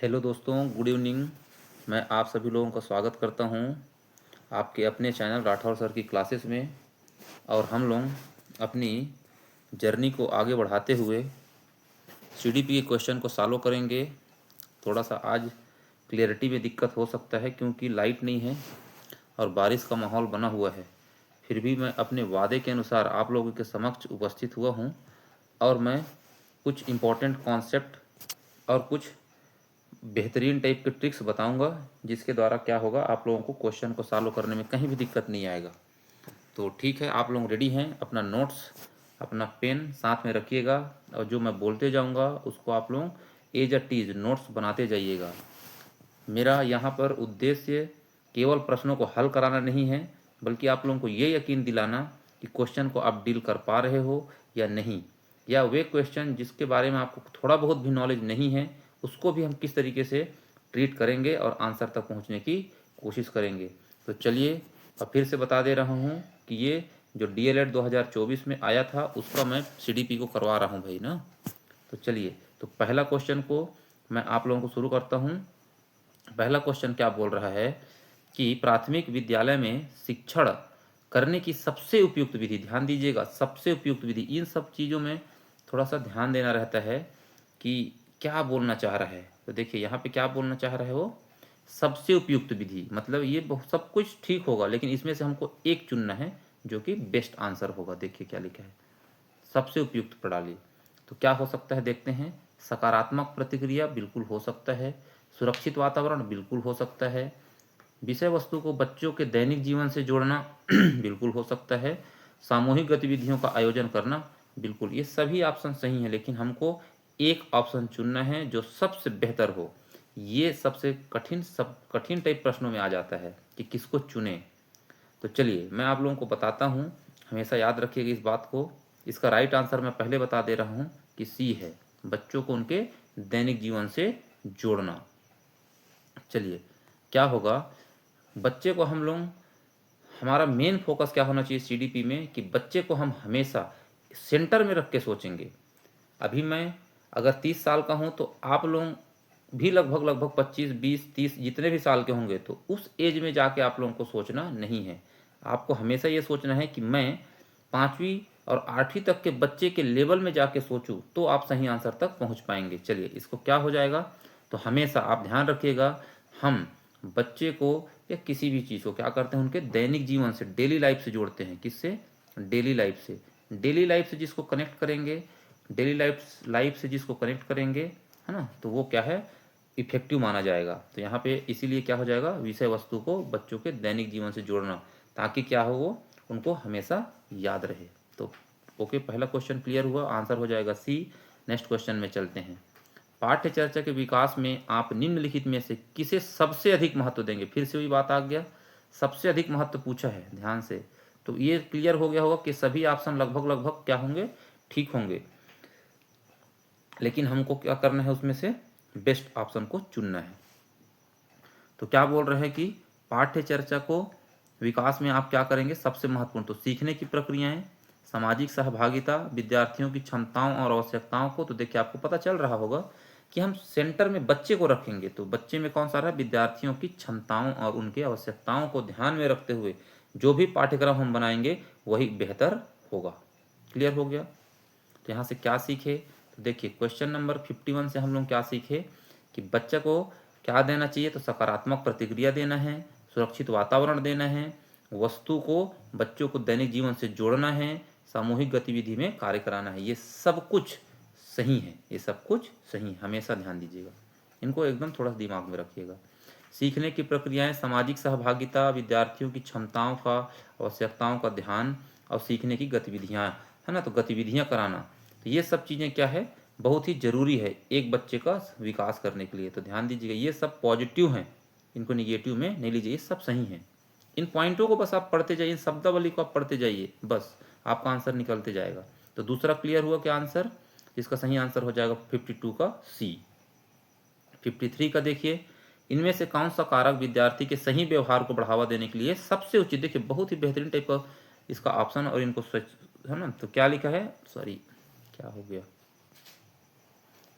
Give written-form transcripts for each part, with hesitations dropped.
Hello दोस्तों, good evening. मैं आप सभी लोगों का स्वागत करता हूं आपके अपने चैनल राठौर सर की क्लासेस में। और हम लोग अपनी जर्नी को आगे बढ़ाते हुए सीडीपी के क्वेश्चन को सॉल्व करेंगे। थोड़ा सा आज क्लियरिटी में दिक्कत हो सकता है क्योंकि लाइट नहीं है और बारिश का माहौल बना हुआ है। फिर भी मैं अपने वादे के अनुसार आप लोगों के समक्ष उपस्थित हुआ हूं और मैं कुछ इम्पोर्टेंट कॉन्सेप्ट और कुछ बेहतरीन टाइप के ट्रिक्स बताऊंगा जिसके द्वारा क्या होगा, आप लोगों को क्वेश्चन को सॉल्व करने में कहीं भी दिक्कत नहीं आएगा। तो ठीक है, आप लोग रेडी हैं? अपना नोट्स, अपना पेन साथ में रखिएगा और जो मैं बोलते जाऊंगा उसको आप लोग एज अ टीज नोट्स बनाते जाइएगा। मेरा यहाँ पर उद्देश्य केवल प्रश्नों को हल कराना नहीं है, बल्कि आप लोगों को ये यकीन दिलाना कि क्वेश्चन को आप डील कर पा रहे हो या नहीं, या वे क्वेश्चन जिसके बारे में आपको थोड़ा बहुत भी नॉलेज नहीं है उसको भी हम किस तरीके से ट्रीट करेंगे और आंसर तक पहुंचने की कोशिश करेंगे। तो चलिए, अब फिर से बता दे रहा हूं कि ये जो डीएलएड 2024 में आया था उसका मैं सीडीपी को करवा रहा हूं भाई ना। तो चलिए, तो पहला क्वेश्चन को मैं आप लोगों को शुरू करता हूं। पहला क्वेश्चन क्या बोल रहा है कि प्राथमिक विद्यालय में शिक्षण करने की सबसे उपयुक्त विधि, ध्यान दीजिएगा, सबसे उपयुक्त विधि। इन सब चीज़ों में थोड़ा सा ध्यान देना रहता है कि क्या बोलना चाह रहा है। तो देखिए यहाँ पे क्या बोलना चाह रहा है वो, सबसे उपयुक्त विधि। मतलब ये सब कुछ ठीक होगा लेकिन इसमें से हमको एक चुनना है जो कि बेस्ट आंसर होगा। देखिए क्या लिखा है, सबसे उपयुक्त प्रणाली। तो क्या हो सकता है देखते हैं। सकारात्मक प्रतिक्रिया बिल्कुल हो सकता है, सुरक्षित वातावरण बिल्कुल हो सकता है, विषय वस्तु को बच्चों के दैनिक जीवन से जोड़ना बिल्कुल हो सकता है, सामूहिक गतिविधियों का आयोजन करना बिल्कुल। ये सभी ऑप्शन सही हैं लेकिन हमको एक ऑप्शन चुनना है जो सबसे बेहतर हो। ये सबसे कठिन, सब कठिन टाइप प्रश्नों में आ जाता है कि किसको चुने। तो चलिए मैं आप लोगों को बताता हूँ, हमेशा याद रखिएगा इस बात को। इसका राइट आंसर मैं पहले बता दे रहा हूँ कि सी है, बच्चों को उनके दैनिक जीवन से जोड़ना। चलिए क्या होगा, बच्चे को हम लोग, हमारा मेन फोकस क्या होना चाहिए सीडीपी में कि बच्चे को हम हमेशा सेंटर में रख के सोचेंगे। अभी मैं अगर 30 साल का हूँ तो आप लोग भी लगभग लगभग 25, 20, 30 जितने भी साल के होंगे तो उस एज में जाके आप लोगों को सोचना नहीं है। आपको हमेशा ये सोचना है कि मैं 5वीं और 8वीं तक के बच्चे के लेवल में जाके सोचूं तो आप सही आंसर तक पहुंच पाएंगे। चलिए इसको क्या हो जाएगा, तो हमेशा आप ध्यान रखिएगा, हम बच्चे को या किसी भी चीज़ को क्या करते हैं, उनके दैनिक जीवन से, डेली लाइफ से जोड़ते हैं। किससे? डेली लाइफ से। डेली लाइफ से जिसको कनेक्ट करेंगे, डेली लाइफ से जिसको कनेक्ट करेंगे, है ना, तो वो क्या है, इफेक्टिव माना जाएगा। तो यहाँ पे इसीलिए क्या हो जाएगा, विषय वस्तु को बच्चों के दैनिक जीवन से जोड़ना, ताकि क्या हो, वो उनको हमेशा याद रहे। तो ओके, पहला क्वेश्चन क्लियर हुआ, आंसर हो जाएगा सी। नेक्स्ट क्वेश्चन में चलते हैं। पाठ्य चर्चा के विकास में आप निम्नलिखित में से किसे सबसे अधिक महत्व देंगे? फिर से वही बात आ गया, सबसे अधिक महत्व पूछा है, ध्यान से। तो ये क्लियर हो गया होगा कि सभी ऑप्शन लगभग लगभग क्या होंगे, ठीक होंगे, लेकिन हमको क्या करना है, उसमें से बेस्ट ऑप्शन को चुनना है। तो क्या बोल रहे हैं कि पाठ्य चर्चा को विकास में आप क्या करेंगे, सबसे महत्वपूर्ण, तो सीखने की प्रक्रियाएं, सामाजिक सहभागिता, विद्यार्थियों की क्षमताओं और आवश्यकताओं को। तो देखिए आपको पता चल रहा होगा कि हम सेंटर में बच्चे को रखेंगे, तो बच्चे में कौन सा रहा है, विद्यार्थियों की क्षमताओं और उनकी आवश्यकताओं को ध्यान में रखते हुए जो भी पाठ्यक्रम हम बनाएंगे वही बेहतर होगा। क्लियर हो गया? तो यहाँ से क्या सीखे, तो देखिए क्वेश्चन नंबर 51 से हम लोग क्या सीखे कि बच्चे को क्या देना चाहिए, तो सकारात्मक प्रतिक्रिया देना है, सुरक्षित वातावरण देना है, वस्तु को बच्चों को दैनिक जीवन से जोड़ना है, सामूहिक गतिविधि में कार्य कराना है। ये सब कुछ सही है, ये सब कुछ सही, हमेशा ध्यान दीजिएगा, इनको एकदम थोड़ा दिमाग में रखिएगा। सीखने की प्रक्रियाएं, सामाजिक सहभागिता, विद्यार्थियों की क्षमताओं का, आवश्यकताओं का ध्यान, और सीखने की गतिविधियां, है ना, तो गतिविधियां कराना, तो ये सब चीज़ें क्या है, बहुत ही जरूरी है एक बच्चे का विकास करने के लिए। तो ध्यान दीजिएगा, ये सब पॉजिटिव हैं, इनको निगेटिव में नहीं लीजिए, ये सब सही हैं। इन पॉइंटों को बस आप पढ़ते जाइए, इन शब्दावली को आप पढ़ते जाइए, बस आपका आंसर निकलते जाएगा। तो दूसरा क्लियर हुआ क्या आंसर, जिसका सही आंसर हो जाएगा 52 का सी। 53 का देखिए, इनमें से कौन सा कारक विद्यार्थी के सही व्यवहार को बढ़ावा देने के लिए सबसे उचित। देखिए बहुत ही बेहतरीन टाइप का इसका ऑप्शन, और इनको स्वच्छ, है ना, तो क्या लिखा है, सॉरी क्या हो गया,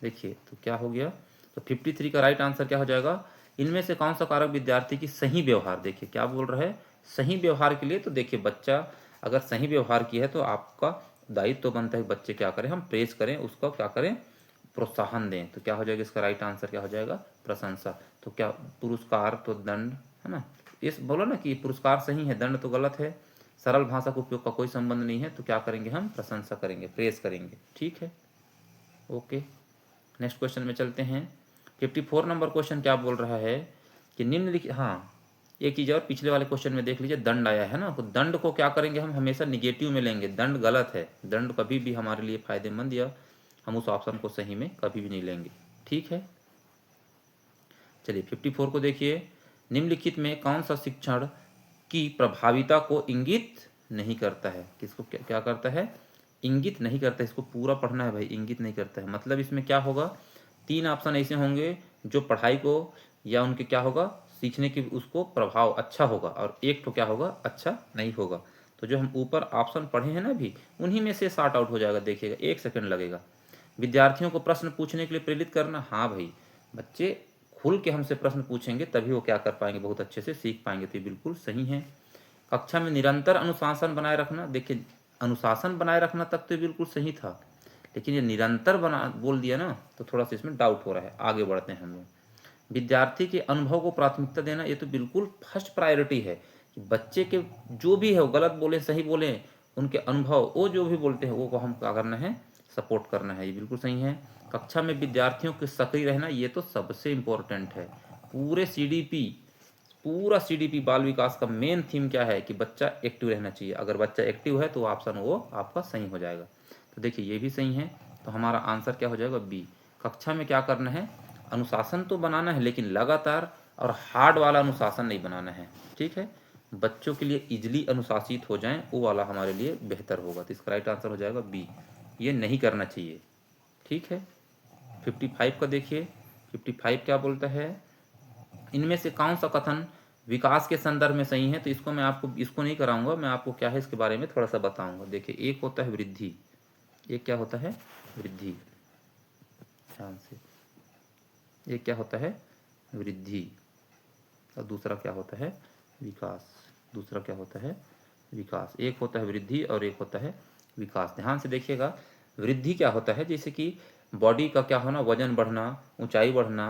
देखिए तो क्या हो गया, तो 53 का राइट आंसर क्या हो जाएगा, इनमें से कौन सा कारक विद्यार्थी की सही व्यवहार, देखिए क्या बोल रहा है, सही व्यवहार के लिए। तो देखिए बच्चा अगर सही व्यवहार की है तो आपका दायित्व तो बनता है बच्चे क्या करें, हम प्रेज करें, उसको क्या करें, प्रोत्साहन दें। तो क्या हो जाएगा इसका राइट आंसर, क्या हो जाएगा, प्रशंसा। तो क्या पुरस्कार तो दंड है ना, इस बोलो ना कि पुरस्कार सही है, दंड तो गलत है, सरल भाषा का उपयोग का कोई संबंध नहीं है। तो क्या करेंगे, हम प्रशंसा करेंगे, प्रेज करेंगे। ठीक है, ओके। नेक्स्ट क्वेश्चन में चलते हैं। 54 नंबर क्वेश्चन क्या बोल रहा है कि निम्नलिखित, हाँ एक चीज़ और पिछले वाले क्वेश्चन में देख लीजिए, दंड आया है ना, तो दंड को क्या करेंगे, हम हमेशा निगेटिव में लेंगे, दंड गलत है, दंड कभी भी हमारे लिए फायदेमंद या हम उस ऑप्शन को सही में कभी भी नहीं लेंगे। ठीक है, चलिए 54 को देखिए, निम्नलिखित में कौन सा शिक्षण की प्रभाविता को इंगित नहीं करता है, किसको क्या करता है, इंगित नहीं करता है। इसको पूरा पढ़ना है भाई, इंगित नहीं करता है मतलब इसमें क्या होगा, 3 ऑप्शन ऐसे होंगे जो पढ़ाई को या उनके क्या होगा, सीखने की उसको प्रभाव अच्छा होगा, और एक तो क्या होगा, अच्छा नहीं होगा। तो जो हम ऊपर ऑप्शन पढ़े हैं ना अभी, उन्हीं में से सॉर्ट आउट हो जाएगा, देखिएगा 1 सेकंड लगेगा। विद्यार्थियों को प्रश्न पूछने के लिए प्रेरित करना, हाँ भाई, बच्चे खुल के हमसे प्रश्न पूछेंगे तभी वो क्या कर पाएंगे, बहुत अच्छे से सीख पाएंगे। तो ये बिल्कुल सही है। कक्षा में निरंतर अनुशासन बनाए रखना, देखिए अनुशासन बनाए रखना तक तो बिल्कुल सही था, लेकिन ये निरंतर बना बोल दिया ना, तो थोड़ा सा इसमें डाउट हो रहा है। आगे बढ़ते हैं हम लोग। विद्यार्थी के अनुभव को प्राथमिकता देना, ये तो बिल्कुल फर्स्ट प्रायोरिटी है कि बच्चे के जो भी है वो गलत बोले सही बोले, उनके अनुभव वो जो भी बोलते हैं वो को हम क्या करना है, सपोर्ट करना है, ये बिल्कुल सही है। कक्षा में विद्यार्थियों के सक्रिय रहना, ये तो सबसे इम्पोर्टेंट है। पूरे सीडीपी, पूरा सीडीपी बाल विकास का मेन थीम क्या है कि बच्चा एक्टिव रहना चाहिए। अगर बच्चा एक्टिव है तो ऑप्शन वो आपका सही हो जाएगा। तो देखिए ये भी सही है, तो हमारा आंसर क्या हो जाएगा, बी। कक्षा में क्या करना है, अनुशासन तो बनाना है, लेकिन लगातार और हार्ड वाला अनुशासन नहीं बनाना है। ठीक है, बच्चों के लिए इजली अनुशासित हो जाएं, वो वाला हमारे लिए बेहतर होगा। तो इसका राइट आंसर हो जाएगा बी, ये नहीं करना चाहिए। ठीक है, 55 का देखिए, 55 क्या बोलता है, इनमें से कौन सा कथन विकास के संदर्भ में सही है। तो इसको मैं आपको इसको नहीं कराऊंगा, मैं आपको क्या है इसके बारे में थोड़ा सा बताऊंगा। देखिए एक होता है वृद्धि, एक क्या होता है, वृद्धि, ध्यान से, एक क्या होता है, वृद्धि, और दूसरा क्या होता है, विकास। दूसरा क्या होता है, विकास। एक होता है वृद्धि और एक होता है विकास। ध्यान से देखिएगा, वृद्धि क्या होता है, जैसे कि बॉडी का क्या होना, वजन बढ़ना, ऊंचाई बढ़ना,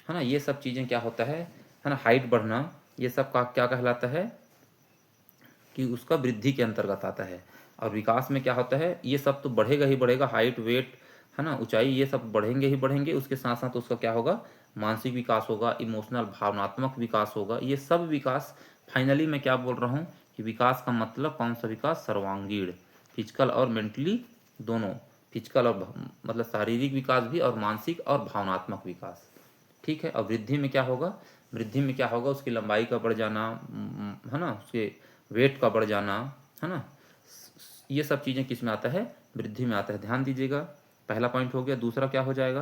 है ना, ये सब चीज़ें क्या होता है ना, हाइट बढ़ना, ये सब का क्या कहलाता है कि उसका वृद्धि के अंतर्गत आता है। और विकास में क्या होता है, ये सब तो बढ़ेगा ही बढ़ेगा, हाइट वेट है ना, ऊंचाई, ये सब बढ़ेंगे ही बढ़ेंगे, उसके साथ साथ उसका क्या होगा, मानसिक विकास होगा, इमोशनल भावनात्मक विकास होगा, ये सब विकास। फाइनली मैं क्या बोल रहा हूँ कि विकास का मतलब कौन सा विकास, सर्वांगीण, फिजिकल और मेंटली दोनों, फिजिकल और मतलब शारीरिक विकास भी, और मानसिक और भावनात्मक विकास। ठीक है, और वृद्धि में क्या होगा, वृद्धि में क्या होगा, उसकी लंबाई का बढ़ जाना, है ना, उसके वेट का बढ़ जाना, है ना, ये सब चीज़ें किस में आता है, वृद्धि में आता है। ध्यान दीजिएगा, पहला पॉइंट हो गया। दूसरा क्या हो जाएगा,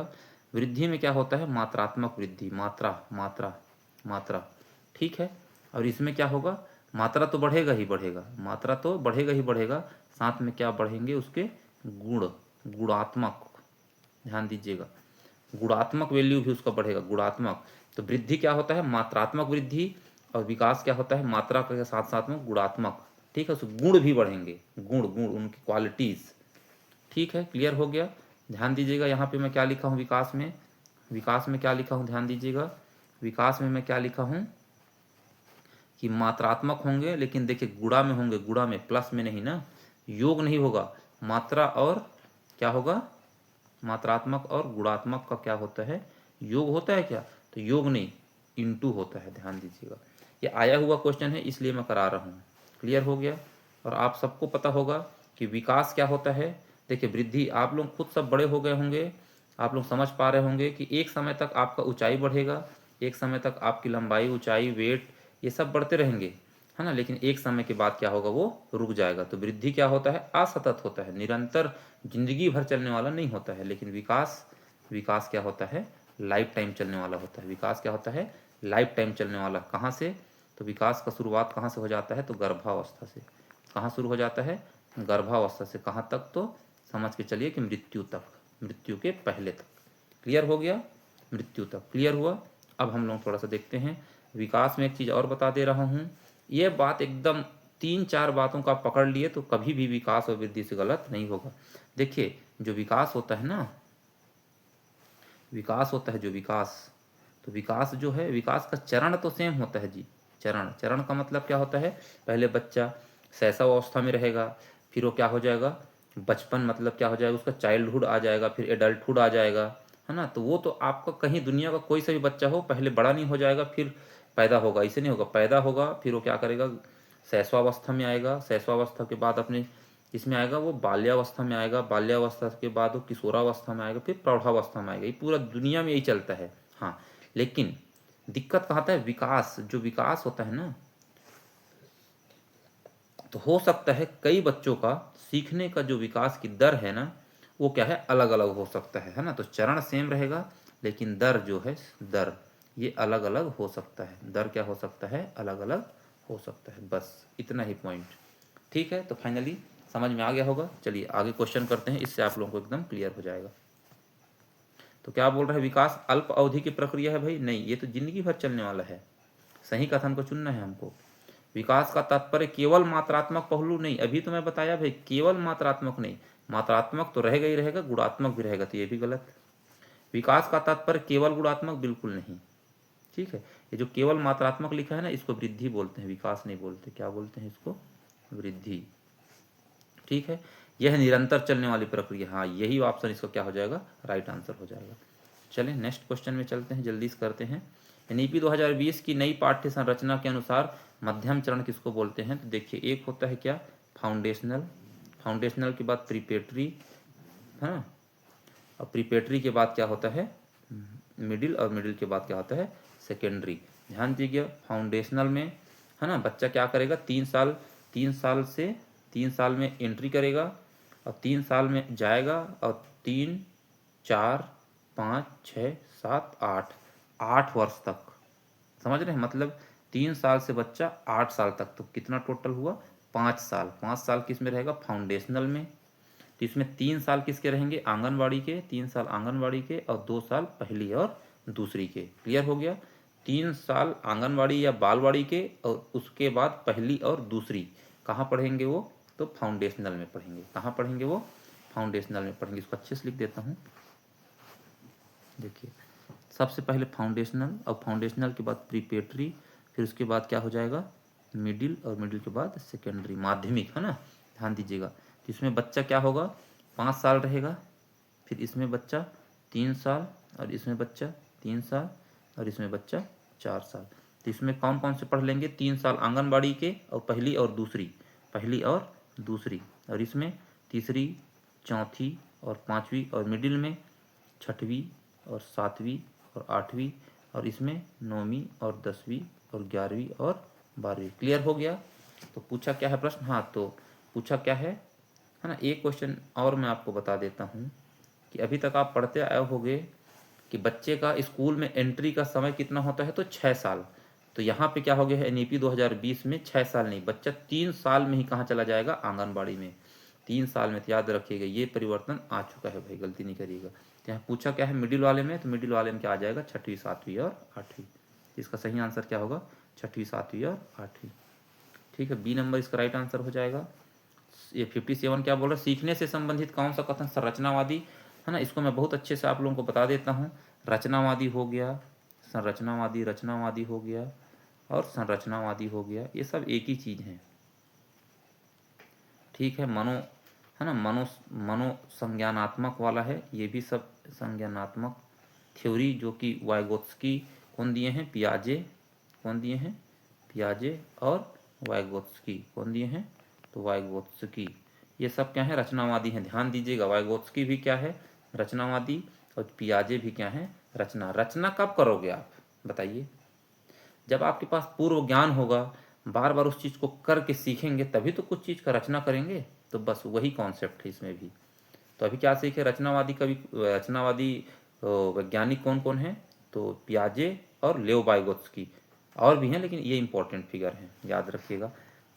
वृद्धि में क्या होता है, मात्रात्मक वृद्धि, मात्रा मात्रा मात्रा। ठीक है, और इसमें क्या होगा, मात्रा तो बढ़ेगा ही बढ़ेगा, मात्रा तो बढ़ेगा ही बढ़ेगा, साथ में क्या बढ़ेंगे उसके गुण, गुणात्मक। ध्यान दीजिएगा, गुणात्मक वैल्यू भी उसका बढ़ेगा, गुणात्मक। तो वृद्धि क्या होता है, मात्रात्मक वृद्धि, और विकास क्या होता है, मात्रा के साथ साथ में गुणात्मक। ठीक है, उसके गुण भी बढ़ेंगे, गुण गुण उनकी क्वालिटीज। ठीक है, क्लियर हो गया। ध्यान दीजिएगा, यहाँ पे मैं क्या लिखा हूँ विकास में, विकास में क्या लिखा हूँ, ध्यान दीजिएगा, विकास में मैं क्या लिखा हूँ कि मात्रात्मक होंगे, लेकिन देखिए गुणा में होंगे, गुणा में, प्लस में नहीं ना, योग नहीं होगा, मात्रा और क्या होगा, मात्रात्मक और गुणात्मक का क्या होता है, योग होता है क्या, तो योग नहीं, इंटू होता है। ध्यान दीजिएगा, ये आया हुआ क्वेश्चन है इसलिए मैं करा रहा हूँ। क्लियर हो गया, और आप सबको पता होगा कि विकास क्या होता है। देखिए वृद्धि, आप लोग खुद सब बड़े हो गए होंगे, आप लोग समझ पा रहे होंगे कि एक समय तक आपका ऊंचाई बढ़ेगा, एक समय तक आपकी लंबाई, ऊंचाई, वेट, ये सब बढ़ते रहेंगे, है ना, लेकिन एक समय के बाद क्या होगा, वो रुक जाएगा। तो वृद्धि क्या होता है, असतत होता है, निरंतर जिंदगी भर चलने वाला नहीं होता है। लेकिन विकास, विकास क्या होता है, लाइफ टाइम चलने वाला होता है। विकास क्या होता है, लाइफ टाइम चलने वाला। कहाँ से, तो विकास का शुरुआत कहाँ से हो जाता है, तो गर्भावस्था से। कहाँ शुरू हो जाता है, गर्भावस्था से। कहाँ तक, तो समझ के चलिए कि मृत्यु तक, मृत्यु के पहले तक। क्लियर हो गया। मृत्यु तक। क्लियर हुआ? अब हम लोग थोड़ा सा देखते हैं विकास में। एक चीज़ और बता दे रहा हूँ, ये बात एकदम 3-4 बातों का पकड़ लिए तो कभी भी विकास और वृद्धि से गलत नहीं होगा। देखिए जो विकास होता है ना, विकास होता है जो विकास, तो विकास जो है, विकास का चरण तो सेम होता है जी। चरण, चरण का मतलब क्या होता है, पहले बच्चा शैशव अवस्था में रहेगा, फिर वो क्या हो जाएगा, बचपन मतलब क्या हो जाएगा उसका, चाइल्डहुड आ जाएगा, फिर एडल्टहुड आ जाएगा, है ना। तो वो तो आपका कहीं दुनिया का कोई सा भी बच्चा हो, पहले बड़ा नहीं हो जाएगा फिर पैदा होगा, इसे नहीं होगा। पैदा होगा फिर वो क्या करेगा, शैशवावस्था में आएगा, शैशवावस्था के बाद अपने इसमें आएगा, वो बाल्यावस्था में आएगा, बाल्यावस्था के बाद वो किशोरावस्था में आएगा, फिर प्रौढ़ावस्था में आएगा। ये पूरा दुनिया में यही चलता है। हाँ, लेकिन दिक्कत कहाँ आता है, विकास, जो विकास होता है ना, तो हो सकता है कई बच्चों का सीखने का जो विकास की दर है ना, वो क्या है, अलग अलग हो सकता है ना। तो चरण सेम रहेगा लेकिन दर जो है, दर ये अलग अलग हो सकता है। दर क्या हो सकता है, अलग अलग हो सकता है। बस इतना ही पॉइंट। ठीक है, तो फाइनली समझ में आ गया होगा। चलिए आगे क्वेश्चन करते हैं, इससे आप लोगों को एकदम क्लियर हो जाएगा। तो क्या बोल रहा है, विकास अल्प अवधि की प्रक्रिया है भाई? नहीं, ये तो जिंदगी भर चलने वाला है। सही कथन को चुनना है हमको। विकास का तात्पर्य केवल मात्रात्मक पहलू नहीं, अभी तो मैं बताया भाई, केवल मात्रात्मक नहीं, मात्रात्मक तो रहेगा ही रहेगा, गुणात्मक भी रहेगा, तो ये भी गलत। विकास का तात्पर्य केवल गुणात्मक बिल्कुल नहीं। ठीक है, ये जो केवल मात्रात्मक लिखा है ना, इसको वृद्धि बोलते हैं, विकास नहीं बोलते। क्या बोलते हैं इसको, वृद्धि। ठीक है, यह निरंतर चलने वाली प्रक्रिया। हाँ, यही ऑप्शन इसका क्या हो जाएगा, राइट आंसर हो जाएगा। चलें नेक्स्ट क्वेश्चन में चलते हैं, जल्दी से करते हैं। एनईपी 2020 की नई पाठ्य संरचना के अनुसार मध्यम चरण किसको बोलते हैं? तो देखिए, एक होता है क्या, फाउंडेशनल, फाउंडेशनल के बाद प्रीपेटरी, हाँ, और प्रीपेटरी के बाद क्या होता है, मिडिल, और मिडिल के बाद क्या होता है, सेकेंडरी। ध्यान दीजिए, फाउंडेशनल में है ना, बच्चा क्या करेगा, 3 साल, 3 साल में एंट्री करेगा, और 3 साल में जाएगा, और 3, 4, 5, 6, 7, 8, 8 वर्ष तक। समझ रहे हैं, मतलब 3 साल से बच्चा 8 साल तक, तो कितना टोटल हुआ, 5 साल। 5 साल किस में रहेगा, फाउंडेशनल में। तो इसमें 3 साल किसके रहेंगे, आंगनबाड़ी के, 3 साल आंगनबाड़ी के, और 2 साल पहली और दूसरी के। क्लियर हो गया, 3 साल आंगनबाड़ी या बालवाड़ी के, और उसके बाद पहली और दूसरी कहाँ पढ़ेंगे वो, तो फाउंडेशनल में पढ़ेंगे। कहाँ पढ़ेंगे वो, फाउंडेशनल में पढ़ेंगे। इसको अच्छे से लिख देता हूँ। देखिए, सबसे पहले फाउंडेशनल, और फाउंडेशनल के बाद प्रीपेटरी, फिर उसके बाद क्या हो जाएगा, मिडिल, और मिडिल के बाद सेकेंडरी, माध्यमिक, है ना। ध्यान दीजिएगा, तो इसमें बच्चा क्या होगा, 5 साल रहेगा, फिर इसमें बच्चा 3 साल, और इसमें बच्चा 3 साल, और इसमें बच्चा 4 साल। तो इसमें कौन कौन से पढ़ लेंगे, 3 साल आंगनबाड़ी के, और पहली और दूसरी, पहली और दूसरी, और इसमें तीसरी, चौथी और पाँचवीं, और मिडिल में छठवीं और सातवीं और आठवीं, और इसमें 9वीं और 10वीं और 11वीं और 12वीं। क्लियर हो गया। तो पूछा क्या है प्रश्न, हाँ, तो पूछा क्या है ना। एक क्वेश्चन और मैं आपको बता देता हूँ कि अभी तक आप पढ़ते आए होंगे कि बच्चे का स्कूल में एंट्री का समय कितना होता है, तो 6 साल। तो यहाँ पे क्या हो गया है, एनईपी 2020 में 6 साल नहीं, बच्चा 3 साल में ही कहाँ चला जाएगा, आंगनबाड़ी में। 3 साल में, तो याद रखिएगा ये परिवर्तन आ चुका है भाई, गलती नहीं करिएगा। तो यहाँ पूछा क्या है मिडिल वाले में, तो मिडिल वाले में क्या आ जाएगा, 6वीं, 7वीं और 8वीं। इसका सही आंसर क्या होगा, 6वीं, 7वीं और 8वीं। ठीक है, बी नंबर इसका राइट आंसर हो जाएगा। ये 57 क्या बोल रहा है, सीखने से संबंधित कौन सा कथन संरचनावादी, है ना। इसको मैं बहुत अच्छे से आप लोगों को बता देता हूँ। रचनावादी हो गया, संरचनावादी, रचनावादी हो गया, और संरचनावादी हो गया, ये सब एक ही चीज़ है। ठीक है, मनो, है ना, मनो संज्ञानात्मक वाला है, ये भी सब संज्ञानात्मक थ्योरी, जो कि वाइगोत्स्की कौन दिए हैं, पियाजे कौन दिए हैं, पियाजे, और वाइगोत्स्की कौन दिए हैं, तो वाइगोत्स्की। ये सब क्या है, रचनावादी हैं। ध्यान दीजिएगा, वाइगोत्स्की भी क्या है, रचनावादी, और पियाजे भी क्या है, रचना। रचना कब करोगे आप बताइए, जब आपके पास पूर्व ज्ञान होगा, बार बार उस चीज़ को करके सीखेंगे, तभी तो कुछ चीज़ का रचना करेंगे। तो बस वही कॉन्सेप्ट है इसमें भी। तो अभी क्या सीखे, रचनावादी कवि, रचनावादी वैज्ञानिक कौन कौन है, तो पियाजे और लेओ वाइगोत्स्की, और भी हैं, लेकिन ये इंपॉर्टेंट फिगर हैं, याद रखिएगा।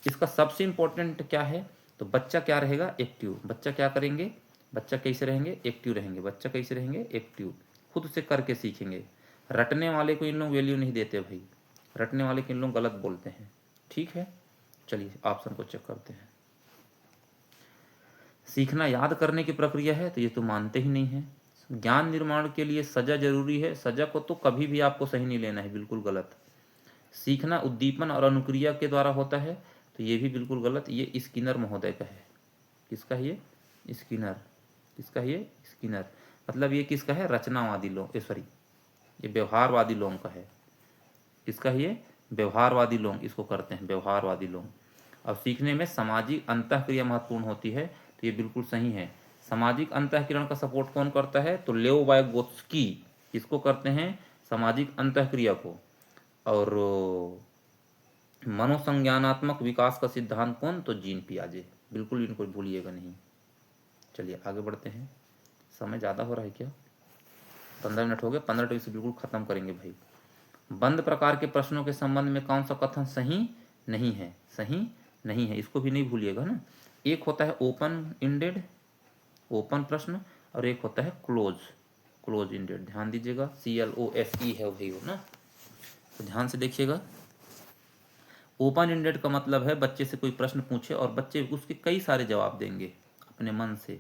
इसका सबसे इंपॉर्टेंट क्या है, तो बच्चा क्या रहेगा, एक्टिव। बच्चा क्या करेंगे, बच्चा कैसे रहेंगे, एक्टिव रहेंगे। बच्चा कैसे रहेंगे, एक्टिव, खुद से करके सीखेंगे। रटने वाले को इन लोग वैल्यू नहीं देते भाई, रटने वाले को इन लोग गलत बोलते हैं। ठीक है, चलिए ऑप्शन को चेक करते हैं। सीखना याद करने की प्रक्रिया है, तो ये तो मानते ही नहीं है। ज्ञान निर्माण के लिए सजा जरूरी है, सजा को तो कभी भी आपको सही नहीं लेना है, बिल्कुल गलत। सीखना उद्दीपन और अनुक्रिया के द्वारा होता है, तो ये भी बिल्कुल गलत। ये स्किनर महोदय का है। किसका है ये? स्किनर। किसका है ये? स्किनर। मतलब ये किसका है? रचनावादी लोग, सॉरी ये व्यवहारवादी लोगों का है। किसका है ये? व्यवहारवादी लोग इसको करते हैं, व्यवहारवादी लोग। अब सीखने में सामाजिक अंतःक्रिया महत्वपूर्ण होती है, तो ये बिल्कुल सही है। सामाजिक अंतःक्रिया का सपोर्ट कौन करता है? तो लेओ वाइगोत्स्की किसको करते हैं? सामाजिक अंतःक्रिया को। और मनोसंज्ञानात्मक विकास का सिद्धांत कौन? तो जीन पियाजे। बिल्कुल इनको भूलिएगा नहीं। चलिए आगे बढ़ते हैं। समय ज़्यादा हो रहा है क्या? 15 मिनट हो गए, 15 मिनट से बिल्कुल खत्म करेंगे भाई। बंद प्रकार के प्रश्नों के संबंध में कौन सा कथन सही नहीं है? सही नहीं है, इसको भी नहीं भूलिएगा ना। एक होता है ओपन इंडेड, ओपन प्रश्न, और एक होता है क्लोज, क्लोज इंडेड। ध्यान दीजिएगा, CLOSE है वही हो ना, तो ध्यान से देखिएगा। ओपन इंडेड का मतलब है बच्चे से कोई प्रश्न पूछे और बच्चे उसके कई सारे जवाब देंगे अपने मन से,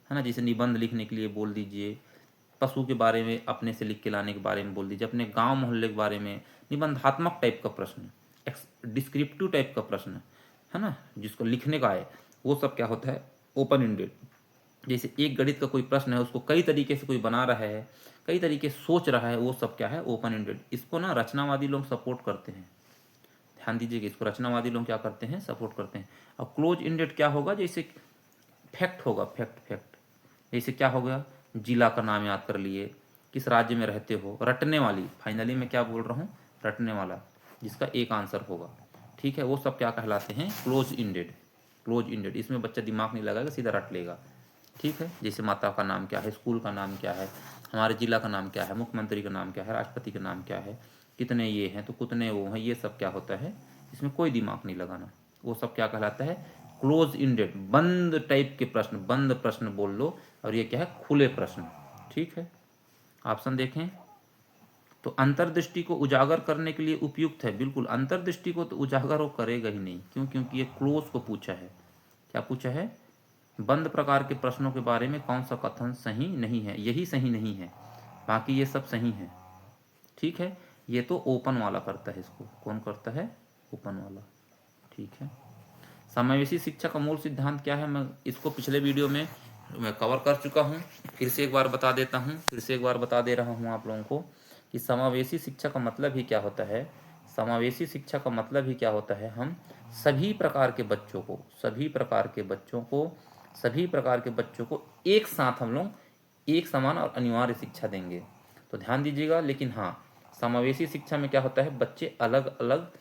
है ना। जैसे निबंध लिखने के लिए बोल दीजिए, पशु के बारे में अपने से लिख के लाने के बारे में बोल दीजिए, अपने गांव मोहल्ले के बारे में, निबंधात्मक टाइप का प्रश्न, डिस्क्रिप्टिव टाइप का प्रश्न, है ना, जिसको लिखने का है, वो सब क्या होता है? Open ended. जैसे एक गणित का कोई प्रश्न है, उसको कई तरीके से कोई बना रहा है, कई तरीके सोच रहा है, वो सब क्या है? Open ended. इसको ना रचनावादी लोग सपोर्ट करते हैं। ध्यान दीजिएगा, इसको रचनावादी लोग क्या करते हैं? सपोर्ट करते हैं। और क्लोज इंडेड क्या होगा? जैसे फैक्ट होगा, फैक्ट फैक्ट। जैसे क्या होगा? जिला का नाम याद कर लिए, किस राज्य में रहते हो, रटने वाली। फाइनली मैं क्या बोल रहा हूँ? रटने वाला, जिसका एक आंसर होगा। ठीक है, वो सब क्या कहलाते हैं? Close ended. क्लोज इंडेड, इसमें बच्चा दिमाग नहीं लगाएगा, सीधा रट लेगा। ठीक है, जैसे माता का नाम क्या है, स्कूल का नाम क्या है, हमारे जिला का नाम क्या है, मुख्यमंत्री का नाम क्या है, राष्ट्रपति का नाम क्या है, कितने ये हैं तो कितने वो हैं, ये सब क्या होता है? इसमें कोई दिमाग नहीं लगाना। वो सब क्या कहलाता है? क्लोज इंडेड, बंद टाइप के प्रश्न, बंद प्रश्न बोल लो। और ये क्या है? खुले प्रश्न। ठीक है, ऑप्शन देखें तो अंतर्दृष्टि को उजागर करने के लिए उपयुक्त है। बिल्कुल, अंतर्दृष्टि को तो उजागर वो करेगा ही नहीं। क्यों? क्योंकि ये क्लोज को पूछा है। क्या पूछा है? बंद प्रकार के प्रश्नों के बारे में कौन सा कथन सही नहीं है? यही सही नहीं है, बाकी ये सब सही है। ठीक है, ये तो ओपन वाला करता है, इसको कौन करता है? ओपन वाला। ठीक है, समावेशी शिक्षा का मूल सिद्धांत क्या है? मैं इसको पिछले वीडियो में मैं कवर कर चुका हूँ, फिर से एक बार बता देता हूँ, फिर से एक बार बता दे रहा हूँ आप लोगों को कि समावेशी शिक्षा का मतलब ही क्या होता है। समावेशी शिक्षा का मतलब ही क्या होता है? हम सभी प्रकार के बच्चों को, सभी प्रकार के बच्चों को, सभी प्रकार के बच्चों को एक साथ हम लोग एक समान और अनिवार्य शिक्षा देंगे। तो ध्यान दीजिएगा। लेकिन हाँ, समावेशी शिक्षा में क्या होता है? बच्चे अलग अलग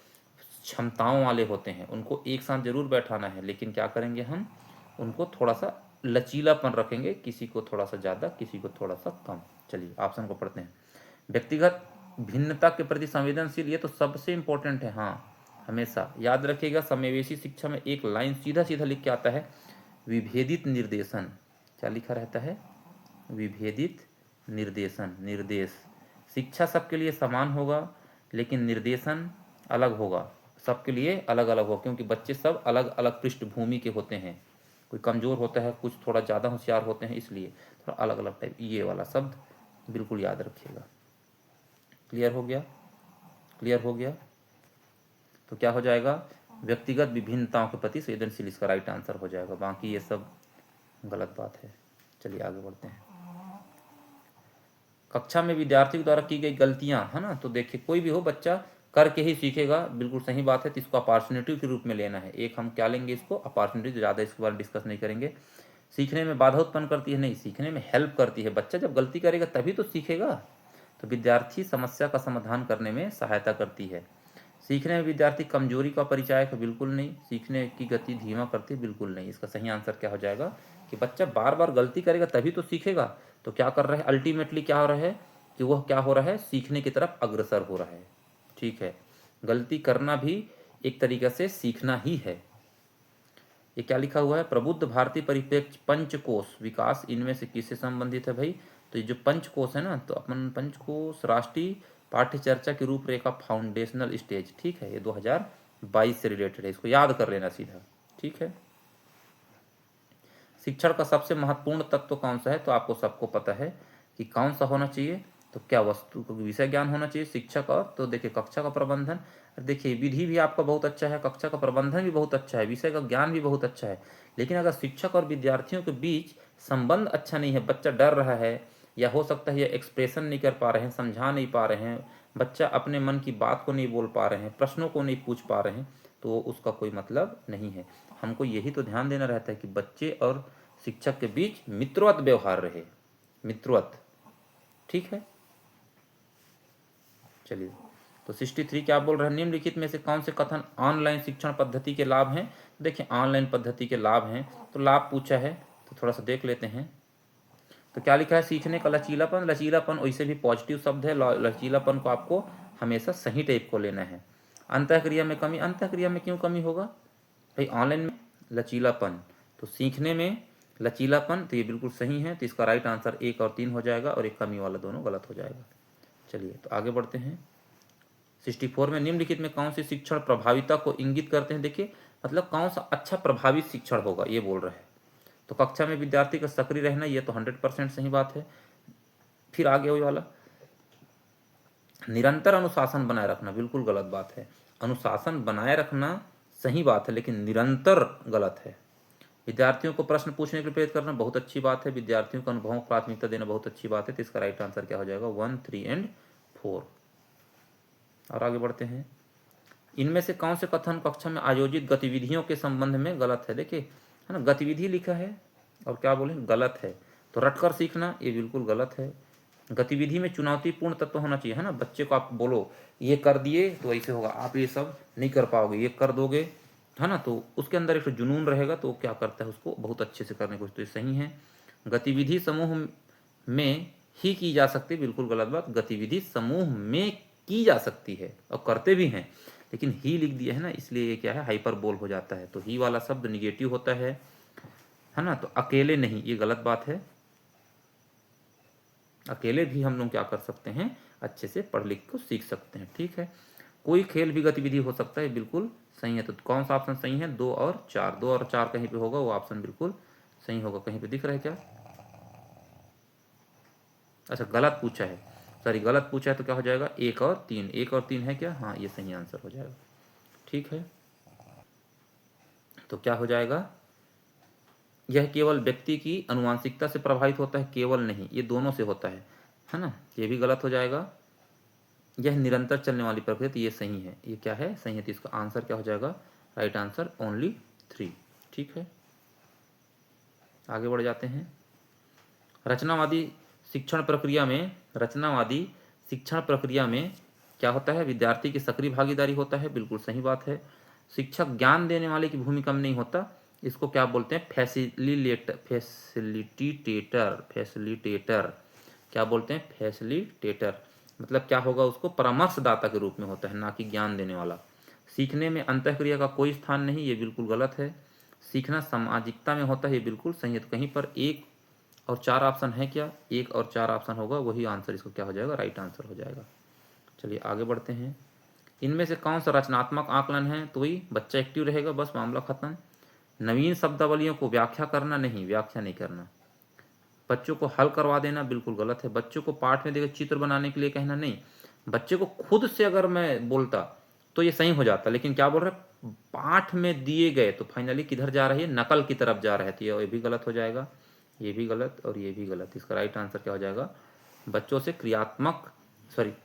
क्षमताओं वाले होते हैं, उनको एक साथ जरूर बैठाना है, लेकिन क्या करेंगे हम? उनको थोड़ा सा लचीलापन रखेंगे, किसी को थोड़ा सा ज़्यादा, किसी को थोड़ा सा कम। चलिए ऑप्शन को पढ़ते हैं। व्यक्तिगत भिन्नता के प्रति संवेदनशील, ये तो सबसे इम्पोर्टेंट है। हाँ, हमेशा याद रखिएगा, समावेशी शिक्षा में एक लाइन सीधा सीधा लिख के आता है, विभेदित निर्देशन। क्या लिखा रहता है? विभेदित निर्देशन। निर्देश, शिक्षा सबके लिए समान होगा, लेकिन निर्देशन अलग होगा, सबके लिए अलग अलग हो, क्योंकि बच्चे सब अलग अलग पृष्ठभूमि के होते हैं। कोई कमज़ोर होता है, कुछ थोड़ा ज़्यादा होशियार होते हैं, इसलिए थोड़ा अलग अलग टाइप। ये वाला शब्द बिल्कुल याद रखिएगा। क्लियर हो गया? क्लियर हो गया? तो क्या हो जाएगा? व्यक्तिगत विभिन्नताओं के प्रति संवेदनशील, इसका राइट आंसर हो जाएगा। बाकी ये सब गलत बात है। चलिए आगे बढ़ते हैं। कक्षा में विद्यार्थी द्वारा की गई गलतियां, है ना, तो देखिए कोई भी हो, बच्चा करके ही सीखेगा, बिल्कुल सही बात है। तो इसको अपॉर्चुनिटी के रूप में लेना है। एक हम क्या लेंगे? इसको अपॉर्चुनिटी। ज़्यादा इसके बारे में डिस्कस नहीं करेंगे। सीखने में बाधा उत्पन्न करती है? नहीं, सीखने में हेल्प करती है। बच्चा जब गलती करेगा तभी तो सीखेगा। तो विद्यार्थी समस्या का समाधान करने में सहायता करती है। सीखने में विद्यार्थी कमजोरी का परिचायक है? बिल्कुल नहीं। सीखने की गति धीमा करती है? बिल्कुल नहीं। इसका सही आंसर क्या हो जाएगा कि बच्चा बार बार गलती करेगा तभी तो सीखेगा। तो क्या कर रहा है? अल्टीमेटली क्या हो रहा है कि वह क्या हो रहा है? सीखने की तरफ अग्रसर हो रहा है। ठीक है, गलती करना भी एक तरीके से सीखना ही है। ये क्या लिखा हुआ है? प्रबुद्ध भारतीय परिप्रेक्ष्य पंचकोश विकास इनमें से किससे संबंधित है भाई? तो तो ये जो पंचकोश है ना, तो अपन पंचकोश राष्ट्रीय पाठ्य चर्चा की रूपरेखा फाउंडेशनल स्टेज, ठीक है, ये 2022 से रिलेटेड है, इसको याद कर लेना सीधा, ठीक है। शिक्षण का सबसे महत्वपूर्ण तत्व कौन सा है, तो आपको सबको पता है कि कौन सा होना चाहिए, तो क्या वस्तु विषय ज्ञान होना चाहिए शिक्षक, और तो देखिए कक्षा का प्रबंधन, देखिए विधि भी आपका बहुत अच्छा है, कक्षा का प्रबंधन भी बहुत अच्छा है, विषय का ज्ञान भी बहुत अच्छा है, लेकिन अगर शिक्षक और विद्यार्थियों के बीच संबंध अच्छा नहीं है, बच्चा डर रहा है, या हो सकता है ये एक्सप्रेशन नहीं कर पा रहे हैं, समझा नहीं पा रहे हैं, बच्चा अपने मन की बात को नहीं बोल पा रहे हैं, प्रश्नों को नहीं पूछ पा रहे हैं, तो उसका कोई मतलब नहीं है। हमको यही तो ध्यान देना रहता है कि बच्चे और शिक्षक के बीच मित्रवत व्यवहार रहे, मित्रवत, ठीक है। चलिए, तो 63 क्या बोल रहे हैं, निम्नलिखित में से कौन से कथन ऑनलाइन शिक्षण पद्धति के लाभ हैं। देखिए ऑनलाइन पद्धति के लाभ हैं, तो लाभ पूछा है तो थोड़ा सा देख लेते हैं। तो क्या लिखा है, सीखने का लचीलापन, लचीलापन वैसे भी पॉजिटिव शब्द है, लचीलापन को आपको हमेशा सही टाइप को लेना है। अंतःक्रिया में कमी, अंतःक्रिया में क्यों कमी होगा भाई, ऑनलाइन में लचीलापन, तो सीखने में लचीलापन, तो ये बिल्कुल सही है, तो इसका राइट आंसर 1 और 3 हो जाएगा, और एक कमी वाला दोनों गलत हो जाएगा। चलिए तो आगे बढ़ते हैं। 64 में निम्नलिखित में कौन सी शिक्षण प्रभाविता को इंगित करते हैं। देखिए मतलब कौन सा अच्छा प्रभावित शिक्षण होगा ये बोल रहे हैं। तो कक्षा में विद्यार्थी का सक्रिय रहना, ये तो 100% सही बात है। फिर आगे वही वाला, निरंतर अनुशासन बनाए रखना, बिल्कुल गलत बात है। अनुशासन बनाए रखना सही बात है, लेकिन निरंतर गलत है। विद्यार्थियों को प्रश्न पूछने के लिए प्रेरित करना बहुत अच्छी बात है, विद्यार्थियों को अनुभवों को प्राथमिकता देना बहुत अच्छी बात है, तो इसका राइट आंसर क्या हो जाएगा, 1, 3 एंड 4। और आगे बढ़ते हैं। इनमें से कौन से कथन कक्षा में आयोजित गतिविधियों के संबंध में गलत है। देखिए है ना, गतिविधि लिखा है और क्या बोले गलत है, तो रटकर सीखना ये बिल्कुल गलत है। गतिविधि में चुनौतीपूर्ण तत्व होना चाहिए, है ना, बच्चे को आप बोलो ये कर दिए तो ऐसे होगा, आप ये सब नहीं कर पाओगे, ये कर दोगे, है ना, तो उसके अंदर एक जुनून रहेगा, तो क्या करता है उसको बहुत अच्छे से करने की, तो ये सही है। गतिविधि समूह में ही की जा सकती, बिल्कुल गलत बात, गतिविधि समूह में की जा सकती है और करते भी हैं, लेकिन ही लिख दिया है ना, इसलिए ये क्या है, हाइपरबोल हो जाता है, तो ही वाला शब्द निगेटिव होता है ना। तो अकेले नहीं, ये गलत बात है, अकेले भी हम लोग क्या कर सकते हैं, अच्छे से पढ़ लिख को सीख सकते हैं, ठीक है। कोई खेल भी गतिविधि हो सकता है, बिल्कुल सही है। तो कौन सा ऑप्शन सही है, 2 और 4, 2 और 4 कहीं पे होगा, वो ऑप्शन बिल्कुल सही होगा। कहीं पे दिख रहा है क्या, अच्छा गलत पूछा है, सॉरी गलत पूछा है, तो क्या हो जाएगा 1 और 3, 1 और 3 है क्या, हाँ ये सही आंसर हो जाएगा, ठीक है। तो क्या हो जाएगा, यह केवल व्यक्ति की अनुवांशिकता से प्रभावित होता है, केवल नहीं, ये दोनों से होता है ना, ये भी गलत हो जाएगा। यह निरंतर चलने वाली प्रक्रिया, तो ये सही है, ये क्या है, सही है, तो इसका आंसर क्या हो जाएगा, राइट आंसर ओनली 3, ठीक है। आगे बढ़ जाते हैं। रचनावादी शिक्षण प्रक्रिया में, रचनावादी शिक्षण प्रक्रिया में क्या होता है, विद्यार्थी की सक्रिय भागीदारी होता है, बिल्कुल सही बात है। शिक्षक ज्ञान देने वाले की भूमिका में नहीं होता, इसको क्या बोलते हैं, फैसिलिटेटर, क्या बोलते हैं, फैसिलिटेटर, मतलब क्या होगा, उसको परामर्शदाता के रूप में होता है, ना कि ज्ञान देने वाला। सीखने में अंतःक्रिया का कोई स्थान नहीं, ये बिल्कुल गलत है। सीखना सामाजिकता में होता है, ये बिल्कुल सही है। तो कहीं पर 1 और 4 ऑप्शन है क्या, 1 और 4 ऑप्शन होगा, वही आंसर इसको क्या हो जाएगा, राइट आंसर हो जाएगा। चलिए आगे बढ़ते हैं। इनमें से कौन सा रचनात्मक आकलन है, तो वही बच्चा एक्टिव रहेगा, बस मामला खत्म। नवीन शब्दावलियों को व्याख्या करना, नहीं व्याख्या नहीं करना। बच्चों को हल करवा देना, बिल्कुल गलत है। बच्चों को पाठ में देखो चित्र बनाने के लिए कहना, नहीं, बच्चे को खुद से अगर मैं बोलता तो ये सही हो जाता, लेकिन क्या बोल रहे, पाठ में दिए गए, तो फाइनली किधर जा रही है, नकल की तरफ जा रहे थे, ये भी गलत हो जाएगा, ये भी गलत और ये भी गलत। इसका राइट आंसर क्या हो जाएगा, बच्चों से क्रियात्मक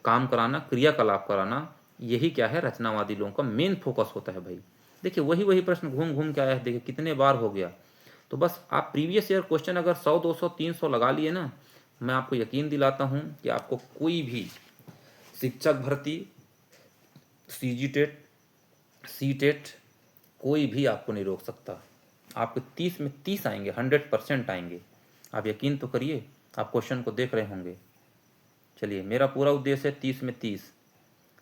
काम कराना, क्रियाकलाप कराना, यही क्या है, रचनावादी लोगों का मेन फोकस होता है भाई। देखिए वही प्रश्न घूम घूम के आया है, देखिए कितने बार हो गया। तो बस आप प्रीवियस ईयर क्वेश्चन अगर 100, 200, 300 लगा लिए ना, मैं आपको यकीन दिलाता हूँ कि आपको कोई भी शिक्षक भर्ती, सीजीटेट, सीटेट, कोई भी आपको नहीं रोक सकता। आपको 30 में 30 आएंगे, 100% आएंगे, आप यकीन तो करिए, आप क्वेश्चन को देख रहे होंगे। चलिए मेरा पूरा उद्देश्य है 30 में 30।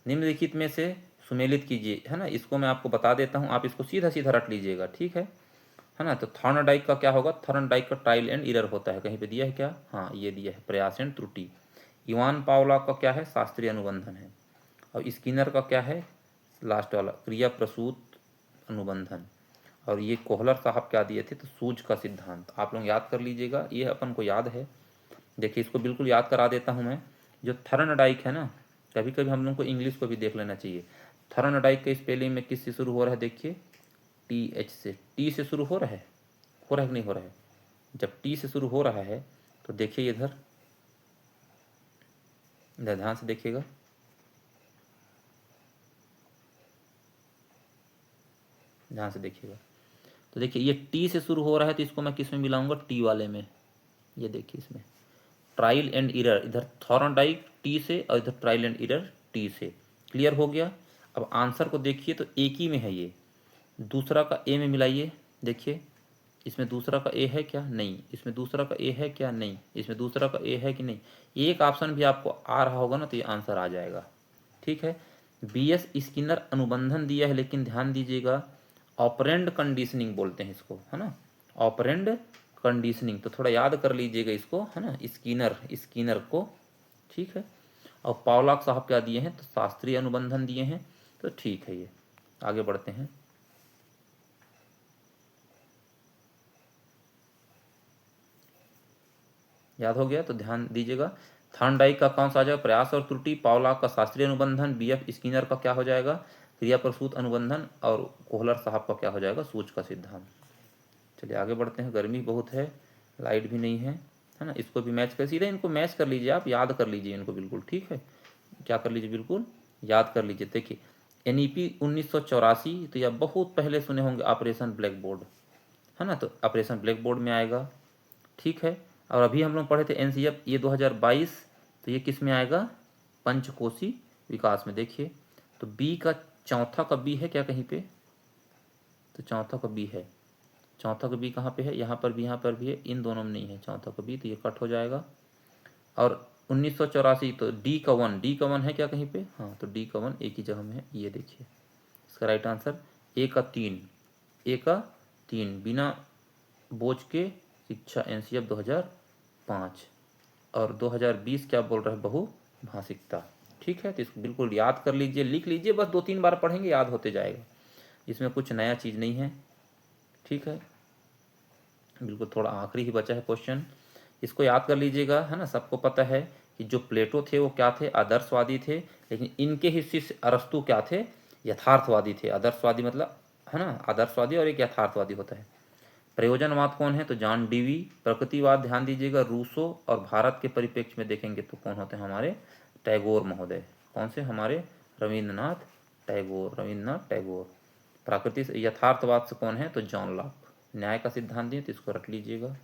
निम्नलिखित में से सुमेलित कीजिए, है ना, इसको मैं आपको बता देता हूँ, आप इसको सीधा सीधा रट लीजिएगा, ठीक है है ना। तो थॉर्नडाइक का क्या होगा, थॉर्नडाइक का ट्रायल एंड एरर होता है, कहीं पे दिया है क्या, हाँ ये दिया है, प्रयास एंड त्रुटि। इवान पावला का क्या है, शास्त्रीय अनुबंधन है। और स्किनर का क्या है, लास्ट वाला क्रिया प्रसूत अनुबंधन। और ये कोहलर साहब क्या दिए थे, तो सूझ का सिद्धांत। आप लोग याद कर लीजिएगा, ये अपन को याद है। देखिए इसको बिल्कुल याद करा देता हूँ मैं। जो थर्नडाइक है ना, कभी कभी हम लोग को इंग्लिश को भी देख लेना चाहिए। थर्नडाइक का स्पेलिंग में किस से शुरू हो रहा है, देखिए टी एच से, टी से शुरू हो रहा है कि नहीं हो रहा है। जब टी से शुरू हो रहा है तो देखिए इधर ध्यान से देखिएगा, ध्यान से देखिएगा। तो देखिए ये टी से शुरू हो रहा है, तो इसको मैं किस में मिलाऊंगा, टी वाले में। ये देखिए इसमें ट्रायल एंड एरर, इधर थॉर्नडाइक टी से और इधर ट्रायल एंड एरर टी से। क्लियर हो गया। अब आंसर को देखिए तो एक ही में है ये, दूसरा का ए में मिलाइए। देखिए इसमें दूसरा का ए है क्या, नहीं। इसमें दूसरा का ए है क्या, नहीं। इसमें दूसरा का ए है कि नहीं। एक ऑप्शन भी आपको आ रहा होगा ना, तो ये आंसर आ जाएगा। ठीक है। बी एस स्किनर अनुबंधन दिया है, लेकिन ध्यान दीजिएगा ऑपरेंड कंडीशनिंग बोलते हैं इसको, है ना, ऑपरेंड कंडीशनिंग। तो थोड़ा याद कर लीजिएगा इसको, है ना, स्किनर, स्किनर को। ठीक है। और पावलॉक साहब क्या दिए हैं, तो शास्त्रीय अनुबंधन दिए हैं। तो ठीक है, ये आगे बढ़ते हैं। याद हो गया तो ध्यान दीजिएगा। थॉर्नडाइक का कौन सा आ जाएगा, प्रयास और त्रुटि। पावलॉक का शास्त्रीय अनुबंधन। बी एफ स्किनर का क्या हो जाएगा, क्रिया प्रसूत अनुबंधन। और कोहलर साहब का क्या हो जाएगा, सूच का सिद्धांत। चलिए आगे बढ़ते हैं। गर्मी बहुत है, लाइट भी नहीं है ना। इसको भी मैच कर, सीधे इनको मैच कर लीजिए, आप याद कर लीजिए इनको बिल्कुल। ठीक है, क्या कर लीजिए, बिल्कुल याद कर लीजिए। देखिए NEP 1984, तो यह बहुत पहले सुने होंगे, ऑपरेशन ब्लैक बोर्ड, है ना। तो ऑपरेशन ब्लैक बोर्ड में आएगा। ठीक है। और अभी हम लोग पढ़े थे NCF, ये 2022, तो ये किस में आएगा, पंचकोशी विकास में। देखिए तो बी का चौथा का बी है क्या कहीं पे, तो चौथा का बी है। चौथा का बी कहाँ पे है, यहाँ पर भी, यहाँ पर भी है, इन दोनों में नहीं है चौथा का बी, तो ये कट हो जाएगा। और 1984, तो डी का वन, डी का वन है क्या कहीं पे, हाँ, तो डी का वन एक ही जगह में है। ये देखिए इसका राइट आंसर ए का 3, ए का 3, बिना बोझ के शिक्षा NCF 2005। और 2020 क्या बोल रहा है, बहुभाषिकता। ठीक है। तो इसको बिल्कुल याद कर लीजिए, लिख लीजिए, बस 2-3 बार पढ़ेंगे याद होते जाएगा, इसमें कुछ नया चीज़ नहीं है। ठीक है, बिल्कुल थोड़ा आखिरी ही बचा है क्वेश्चन, इसको याद कर लीजिएगा, है ना। सबको पता है कि जो प्लेटो थे वो क्या थे, आदर्शवादी थे, लेकिन इनके हिस्से से अरस्तु क्या थे, यथार्थवादी थे। आदर्शवादी मतलब, है ना, आदर्शवादी और एक यथार्थवादी होता है। प्रयोजनवाद कौन है, तो जॉन डीवी। प्रकृतिवाद ध्यान दीजिएगा, रूसो। और भारत के परिप्रेक्ष्य में देखेंगे तो कौन होते हैं, हमारे टैगोर महोदय। कौन से, हमारे रविंद्रनाथ टैगोर, रविंद्रनाथ टैगोर। प्रकृति से, यथार्थवाद से कौन है, तो जॉन लॉक। न्याय का सिद्धांत दिए, तो इसको रख लीजिएगा,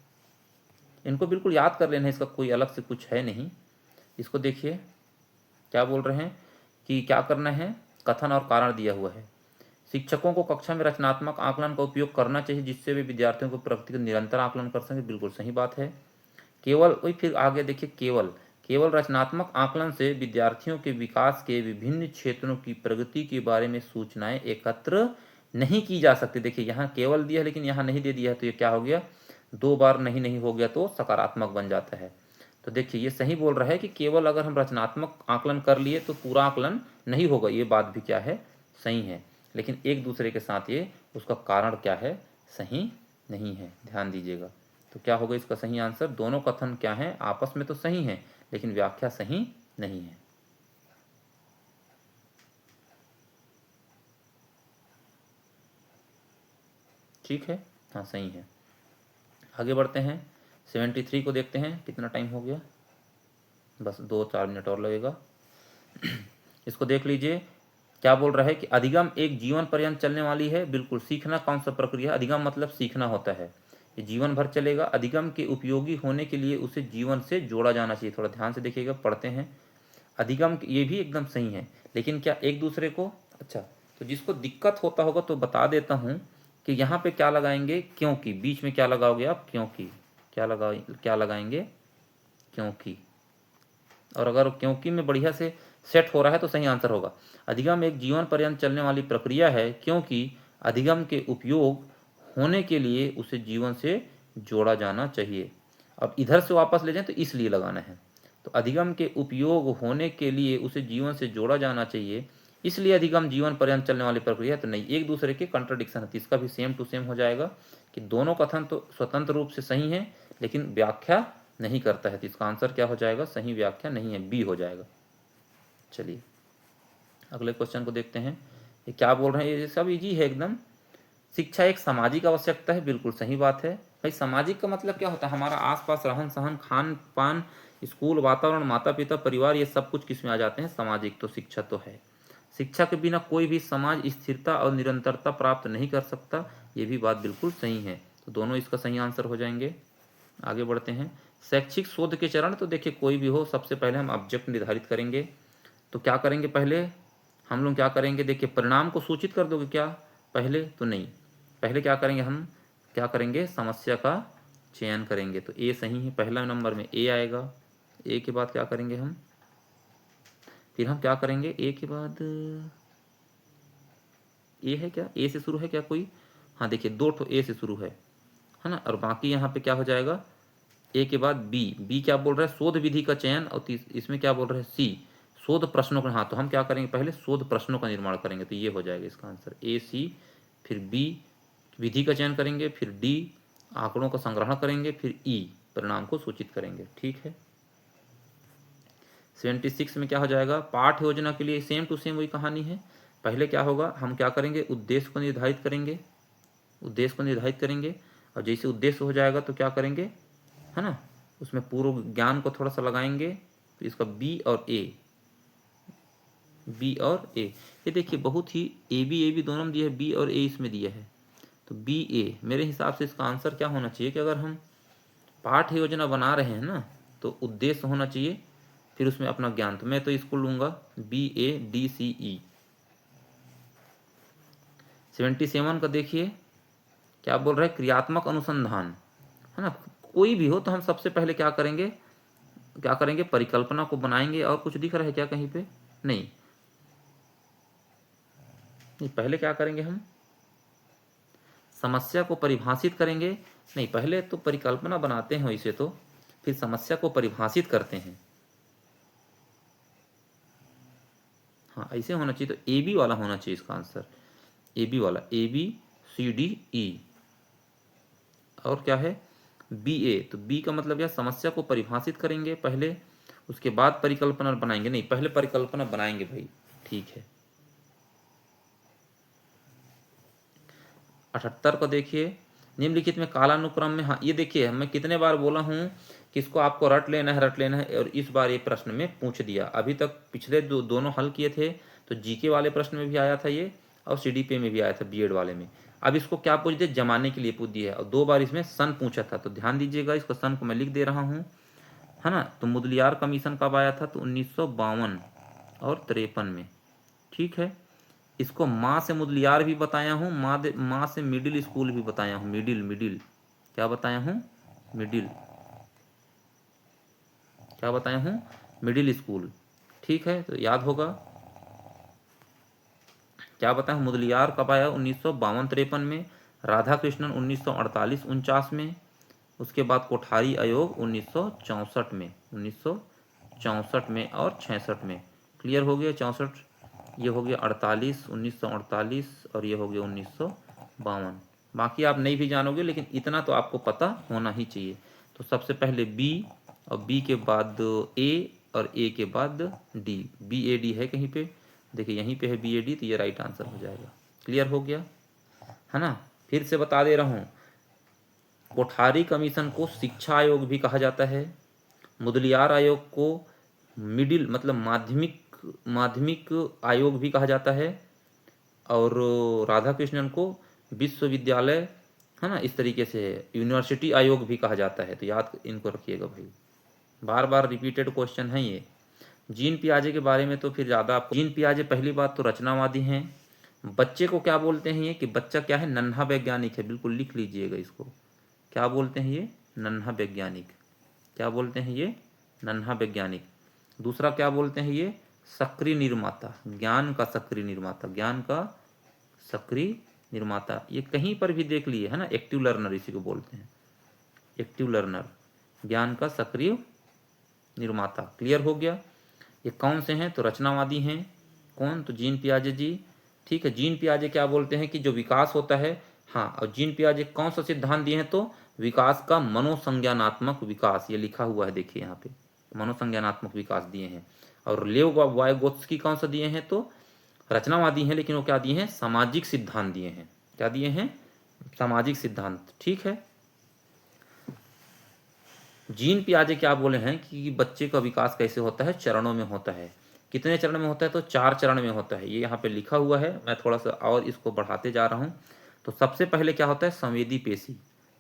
इनको बिल्कुल याद कर लेना है, इसका कोई अलग से कुछ है नहीं। इसको देखिए क्या बोल रहे हैं कि क्या करना है, कथन और कारण दिया हुआ है। शिक्षकों को कक्षा में रचनात्मक आकलन का उपयोग करना चाहिए, जिससे वे विद्यार्थियों को प्रगति का निरंतर आकलन कर सकें। बिल्कुल सही बात है। केवल वही, फिर आगे देखिए, केवल केवल रचनात्मक आकलन से विद्यार्थियों के विकास के विभिन्न क्षेत्रों की प्रगति के बारे में सूचनाएं एकत्र नहीं की जा सकती। देखिए यहाँ केवल दिया है, लेकिन यहाँ नहीं दे दिया है, तो ये क्या हो गया, 2 बार नहीं नहीं हो गया तो सकारात्मक बन जाता है। तो देखिए ये सही बोल रहा है कि केवल अगर हम रचनात्मक आकलन कर लिए तो पूरा आकलन नहीं होगा, ये बात भी क्या है, सही है। लेकिन एक दूसरे के साथ ये, उसका कारण क्या है, सही नहीं है, ध्यान दीजिएगा। तो क्या होगा इसका सही आंसर, दोनों कथन क्या है, आपस में तो सही है, लेकिन व्याख्या सही नहीं है। ठीक है, हाँ सही है। आगे बढ़ते हैं, 73 को देखते हैं, कितना टाइम हो गया, बस 2-4 मिनट और लगेगा। इसको देख लीजिए, क्या बोल रहा है कि अधिगम एक जीवन पर्यंत चलने वाली है। बिल्कुल, सीखना कौन सा प्रक्रिया है, अधिगम मतलब सीखना होता है, ये जीवन भर चलेगा। अधिगम के उपयोगी होने के लिए उसे जीवन से जोड़ा जाना चाहिए। थोड़ा ध्यान से देखिएगा, पढ़ते हैं। अधिगम, ये भी एकदम सही है, लेकिन क्या एक दूसरे को, अच्छा, तो जिसको दिक्कत होता होगा तो बता देता हूँ कि यहाँ पे क्या लगाएंगे, क्योंकि। बीच में क्या लगाओगे आप, क्योंकि। क्या लगाएंगे, क्योंकि। और अगर क्योंकि में बढ़िया से सेट हो रहा है तो सही आंसर होगा। अधिगम एक जीवन पर्यंत चलने वाली प्रक्रिया है, क्योंकि अधिगम के उपयोग होने के लिए उसे जीवन से जोड़ा जाना चाहिए। अब इधर से वापस ले जाएं तो इसलिए लगाना है। तो अधिगम के उपयोग होने के लिए उसे जीवन से जोड़ा जाना चाहिए, इसलिए अधिगम जीवन पर्यंत चलने वाली प्रक्रिया। तो नहीं, एक दूसरे के कंट्राडिक्शन है, इसका भी सेम टू सेम हो जाएगा कि दोनों कथन तो स्वतंत्र रूप से सही है लेकिन व्याख्या नहीं करता है। तो इसका आंसर क्या हो जाएगा? सही व्याख्या नहीं है, बी हो जाएगा। चलिए अगले क्वेश्चन को देखते हैं। ये क्या बोल रहे हैं? ये सब इजी है एकदम। शिक्षा एक सामाजिक आवश्यकता है, बिल्कुल सही बात है भाई। सामाजिक का मतलब क्या होता है? हमारा आसपास रहन सहन, खान पान, स्कूल, वातावरण, माता पिता, परिवार, ये सब कुछ किस में आ जाते हैं? सामाजिक। तो शिक्षा तो है। शिक्षा के बिना कोई भी समाज स्थिरता और निरंतरता प्राप्त नहीं कर सकता, ये भी बात बिल्कुल सही है। तो दोनों इसका सही आंसर हो जाएंगे। आगे बढ़ते हैं। शैक्षिक शोध के चरण, तो देखिए कोई भी हो, सबसे पहले हम ऑब्जेक्ट निर्धारित करेंगे। तो क्या करेंगे? पहले हम लोग क्या करेंगे? देखिए परिणाम को सूचित कर दोगे क्या पहले? तो नहीं, पहले क्या करेंगे? हम क्या करेंगे? समस्या का चयन करेंगे। तो ए सही है, पहला नंबर में ए आएगा। ए के बाद क्या करेंगे हम? फिर हम क्या करेंगे? ए के बाद ए है क्या? ए से शुरू है क्या कोई? हाँ देखिए, दो ठो ए से शुरू है ना। और बाकी यहाँ पे क्या हो जाएगा? ए के बाद बी। बी क्या बोल रहा है? शोध विधि का चयन। और इसमें क्या बोल रहे हैं? सी, शोध प्रश्नों का। हाँ, तो हम क्या करेंगे? पहले शोध प्रश्नों का निर्माण करेंगे। तो ये हो जाएगा इसका आंसर, ए सी। फिर बी, विधि का चयन करेंगे। फिर डी, आंकड़ों का संग्रहण करेंगे। फिर ई, परिणाम को सूचित करेंगे। ठीक है। 76 में क्या हो जाएगा? पाठ योजना के लिए सेम टू सेम वही कहानी है। पहले क्या होगा? हम क्या करेंगे? उद्देश्य को निर्धारित करेंगे। उद्देश्य को निर्धारित करेंगे, और जैसे उद्देश्य हो जाएगा तो क्या करेंगे, है ना, उसमें पूर्व ज्ञान को थोड़ा सा लगाएंगे। तो इसका बी और ए, बी और ए। ये देखिए बहुत ही ए बी दोनों में दिया है, बी और ए इसमें दिया है। तो बी ए, मेरे हिसाब से इसका आंसर क्या होना चाहिए कि अगर हम पाठ योजना बना रहे हैं ना, तो उद्देश्य होना चाहिए, फिर उसमें अपना ज्ञान। तो मैं तो इसको लूंगा बी ए डी सी ई। 77 का देखिए क्या बोल रहा है? क्रियात्मक अनुसंधान, है ना। कोई भी हो तो हम सबसे पहले क्या करेंगे? क्या करेंगे? परिकल्पना को बनाएंगे। और कुछ दिख रहा है क्या कहीं पे? नहीं, पहले क्या करेंगे? हम समस्या को परिभाषित करेंगे। नहीं, पहले तो परिकल्पना बनाते हैं इसे, तो फिर समस्या को परिभाषित करते हैं। हाँ, ऐसे होना चाहिए। तो ए बी वाला होना चाहिए इसका आंसर, ए बी वाला, A B C D E. और क्या है? बी ए। तो बी का मतलब क्या? समस्या को परिभाषित करेंगे पहले, उसके बाद परिकल्पना बनाएंगे। नहीं, पहले परिकल्पना बनाएंगे भाई। ठीक है। 78 को देखिए, निम्नलिखित में कालानुक्रम में। हाँ, ये देखिए मैं कितने बार बोला हूँ कि इसको आपको रट लेना है, रट लेना है। और इस बार ये प्रश्न में पूछ दिया। अभी तक पिछले दोनों हल किए थे, तो जीके वाले प्रश्न में भी आया था ये, और सीडीपी में भी आया था, बीएड वाले में। अब इसको क्या पूछ दिया? जमाने के लिए पूछ दिया है। और 2 बार इसमें सन पूछा था। तो ध्यान दीजिएगा, इसको सन को मैं लिख दे रहा हूँ, है ना। तो मुदलियार कमीशन कब आया था? तो 1952 और 53 में। ठीक है। इसको माँ से मुदलियार भी बताया हूँ, माँ से मिडिल स्कूल भी बताया हूँ। मिडिल, मिडिल क्या बताया हूँ? मिडिल क्या बताया हूँ? Middle school. ठीक है, तो याद होगा। क्या बताया? मुदलियार कब आया? 1952-53 में। राधा कृष्णन 1948-49 में। उसके बाद कोठारी आयोग 1964 में, 1964 में और 66 में। क्लियर हो गया? 64, ये हो गया 48, 1948, और ये हो गया 1952। बाकी आप नहीं भी जानोगे, लेकिन इतना तो आपको पता होना ही चाहिए। तो सबसे पहले बी, और बी के बाद ए, और ए के बाद डी। बी ए डी है कहीं पे? देखिए यहीं पे है बी ए डी, तो ये राइट आंसर हो जाएगा। क्लियर हो गया, है ना। फिर से बता दे रहा हूँ, कोठारी कमीशन को शिक्षा आयोग भी कहा जाता है। मुदलियार आयोग को मिडिल मतलब माध्यमिक माध्यमिक आयोग भी कहा जाता है। और राधा कृष्णन को विश्वविद्यालय, है ना, इस तरीके से यूनिवर्सिटी आयोग भी कहा जाता है। तो याद इनको रखिएगा भाई, बार बार रिपीटेड क्वेश्चन है ये। जीन पियाजे के बारे में तो फिर ज़्यादा आपको, जीन पियाजे पहली बात तो रचनावादी हैं। बच्चे को क्या बोलते हैं? ये कि बच्चा क्या है? नन्हा वैज्ञानिक है। बिल्कुल लिख लीजिएगा इसको। क्या बोलते हैं ये? नन्हा वैज्ञानिक। क्या बोलते हैं ये? नन्हा वैज्ञानिक। दूसरा क्या बोलते हैं ये? सक्रिय निर्माता, ज्ञान का सक्रिय निर्माता, ज्ञान का सक्रिय निर्माता, ये कहीं पर भी देख लिए है ना, एक्टिव लर्नर इसी को बोलते हैं, एक्टिव लर्नर, ज्ञान का सक्रिय निर्माता। क्लियर हो गया। ये कौन से हैं, तो रचनावादी हैं। कौन, तो जीन पियाजे जी। ठीक है, जीन पियाजे क्या बोलते हैं कि जो विकास होता है, हाँ, और जीन पियाजे कौन सा सिद्धांत दिए हैं, तो विकास का मनोसंज्ञानात्मक विकास, ये लिखा हुआ है देखिए यहाँ पे, मनोसंज्ञानात्मक विकास दिए हैं। और लेव वाइगोत्स्की कौन सा दिए हैं, तो रचनावादी हैं, लेकिन वो क्या दिए हैं, सामाजिक सिद्धांत दिए हैं। क्या दिए हैं, सामाजिक सिद्धांत। ठीक है। जीन पियाजे क्या बोले हैं कि बच्चे का विकास कैसे होता है, चरणों में होता है। कितने चरण में होता है, तो 4 चरण में होता है, ये यहाँ पे लिखा हुआ है। मैं थोड़ा सा और इसको बढ़ाते जा रहा हूँ। तो सबसे पहले क्या होता है, संवेदी पेशी,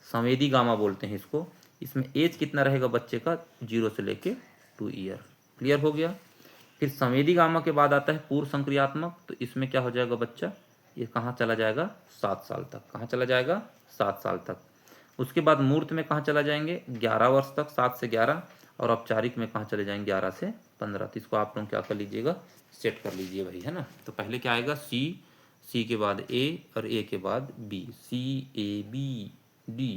संवेदी गामा बोलते हैं इसको। इसमें एज कितना रहेगा बच्चे का, 0 से लेके 2 ईयर। क्लियर हो गया। फिर संवेदी गामा के बाद आता है पूर्व संक्रियात्मक, तो इसमें क्या हो जाएगा बच्चा, ये कहाँ चला जाएगा, 7 साल तक। कहाँ चला जाएगा, 7 साल तक। उसके बाद मूर्त में कहाँ चला जाएंगे, 11 वर्ष तक, 7 से 11। और औपचारिक में कहाँ चले जाएंगे, 11 से 15। तो इसको आप लोग क्या कर लीजिएगा, सेट कर लीजिए भाई, है ना। तो पहले क्या आएगा, सी के बाद ए, और ए के बाद बी, CABD।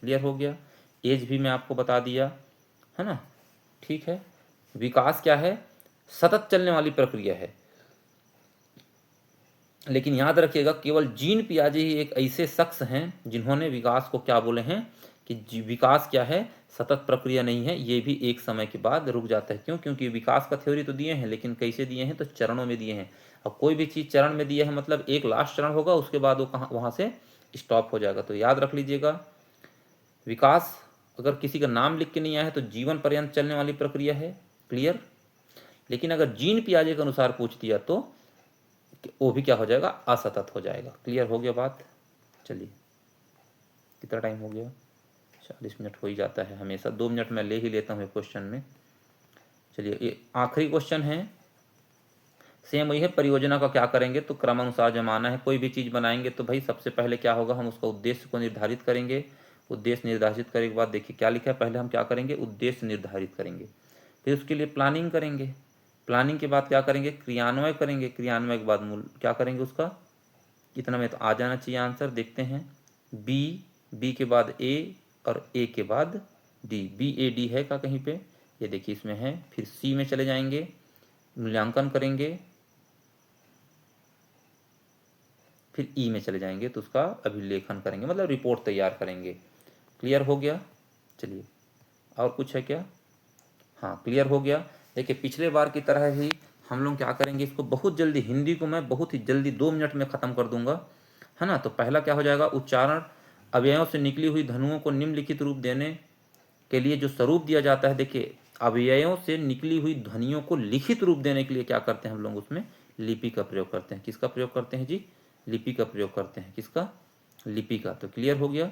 क्लियर हो गया। एज भी मैं आपको बता दिया, है ना। ठीक है। विकास क्या है, सतत चलने वाली प्रक्रिया है। लेकिन याद रखिएगा, केवल जीन पियाजे ही एक ऐसे शख्स हैं जिन्होंने विकास को क्या बोले हैं कि विकास क्या है, सतत प्रक्रिया नहीं है, ये भी एक समय के बाद रुक जाता है। क्यों, क्योंकि विकास का थ्योरी तो दिए हैं, लेकिन कैसे दिए हैं, तो चरणों में दिए हैं। अब कोई भी चीज़ चरण में दिया है मतलब एक लास्ट चरण होगा, उसके बाद वो कहाँ, वहाँ से स्टॉप हो जाएगा। तो याद रख लीजिएगा, विकास अगर किसी का नाम लिख के नहीं आया है तो जीवन पर्यंत चलने वाली प्रक्रिया है। क्लियर। लेकिन अगर जीन पियाजे के अनुसार पूछ दिया तो वो भी क्या हो जाएगा, असतत हो जाएगा। क्लियर हो गया बात। चलिए, कितना टाइम हो गया, 40 मिनट हो ही जाता है हमेशा, 2 मिनट मैं ले ही लेता हूँ क्वेश्चन में। चलिए, ये आखिरी क्वेश्चन है, सेम वही है, परियोजना का क्या करेंगे, तो क्रमानुसार जमाना है। कोई भी चीज़ बनाएंगे तो भाई सबसे पहले क्या होगा, हम उसका उद्देश्य को निर्धारित करेंगे। उद्देश्य निर्धारित करने के बाद देखिए क्या लिखा है, पहले हम क्या करेंगे, उद्देश्य निर्धारित करेंगे, फिर उसके लिए प्लानिंग करेंगे। प्लानिंग के बाद क्या करेंगे, क्रियान्वय करेंगे। क्रियान्वय के बाद मूल क्या करेंगे उसका, इतना में तो आ जाना चाहिए आंसर। देखते हैं, बी के बाद ए, और ए के बाद डी, BAD है का कहीं पे, ये देखिए इसमें है। फिर सी में चले जाएंगे, मूल्यांकन करेंगे। फिर ई में चले जाएंगे तो उसका अभिलेखन करेंगे, मतलब रिपोर्ट तैयार करेंगे। क्लियर हो गया। चलिए, और कुछ है क्या, हाँ क्लियर हो गया। देखिए, पिछले बार की तरह ही हम लोग क्या करेंगे, इसको बहुत जल्दी, हिंदी को मैं बहुत ही जल्दी 2 मिनट में ख़त्म कर दूंगा, है ना। तो पहला क्या हो जाएगा, उच्चारण। अवयवों से निकली हुई ध्वनियों को निम्नलिखित रूप देने के लिए जो स्वरूप दिया जाता है, देखिए अवयवों से निकली हुई ध्वनियों को लिखित रूप देने के लिए क्या करते हैं हम लोग, उसमें लिपि का प्रयोग करते हैं। किसका प्रयोग करते हैं जी, लिपि का प्रयोग करते हैं। किसका, लिपि का। तो क्लियर हो गया।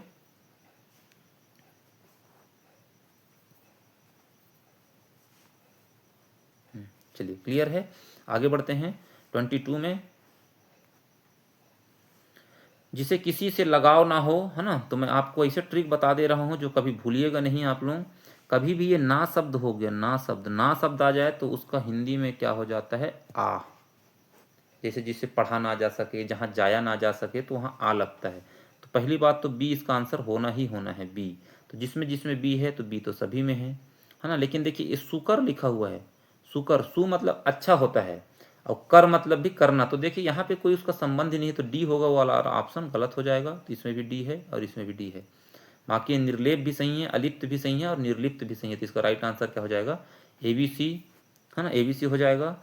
चलिए, क्लियर है। आगे बढ़ते हैं 22 में, जिसे किसी से लगाव ना हो, है ना। तो मैं आपको ऐसे ट्रिक बता दे रहा हूँ जो कभी भूलिएगा नहीं आप लोग। कभी भी ये ना शब्द हो गया, ना शब्द आ जाए तो उसका हिंदी में क्या हो जाता है, आ। जैसे जिससे पढ़ा ना जा सके, जहाँ जाया ना जा सके, तो वहाँ आ लगता है। तो पहली बात तो बी इसका आंसर होना ही होना है, बी। तो जिसमें जिसमें बी है तो बी तो सभी में है ना। लेकिन देखिए, ये सुकर लिखा हुआ है, सुकर, सु मतलब अच्छा होता है, और कर मतलब भी करना। तो देखिए यहाँ पे कोई उसका संबंध ही नहीं है, तो डी होगा वो वाला ऑप्शन गलत हो जाएगा। तो इसमें भी डी है और इसमें भी डी है। बाकी निर्लेप भी सही है, अलिप्त भी सही है, और निर्लिप्त भी सही है। तो इसका राइट आंसर क्या हो जाएगा, ABC, है ना, ABC हो जाएगा।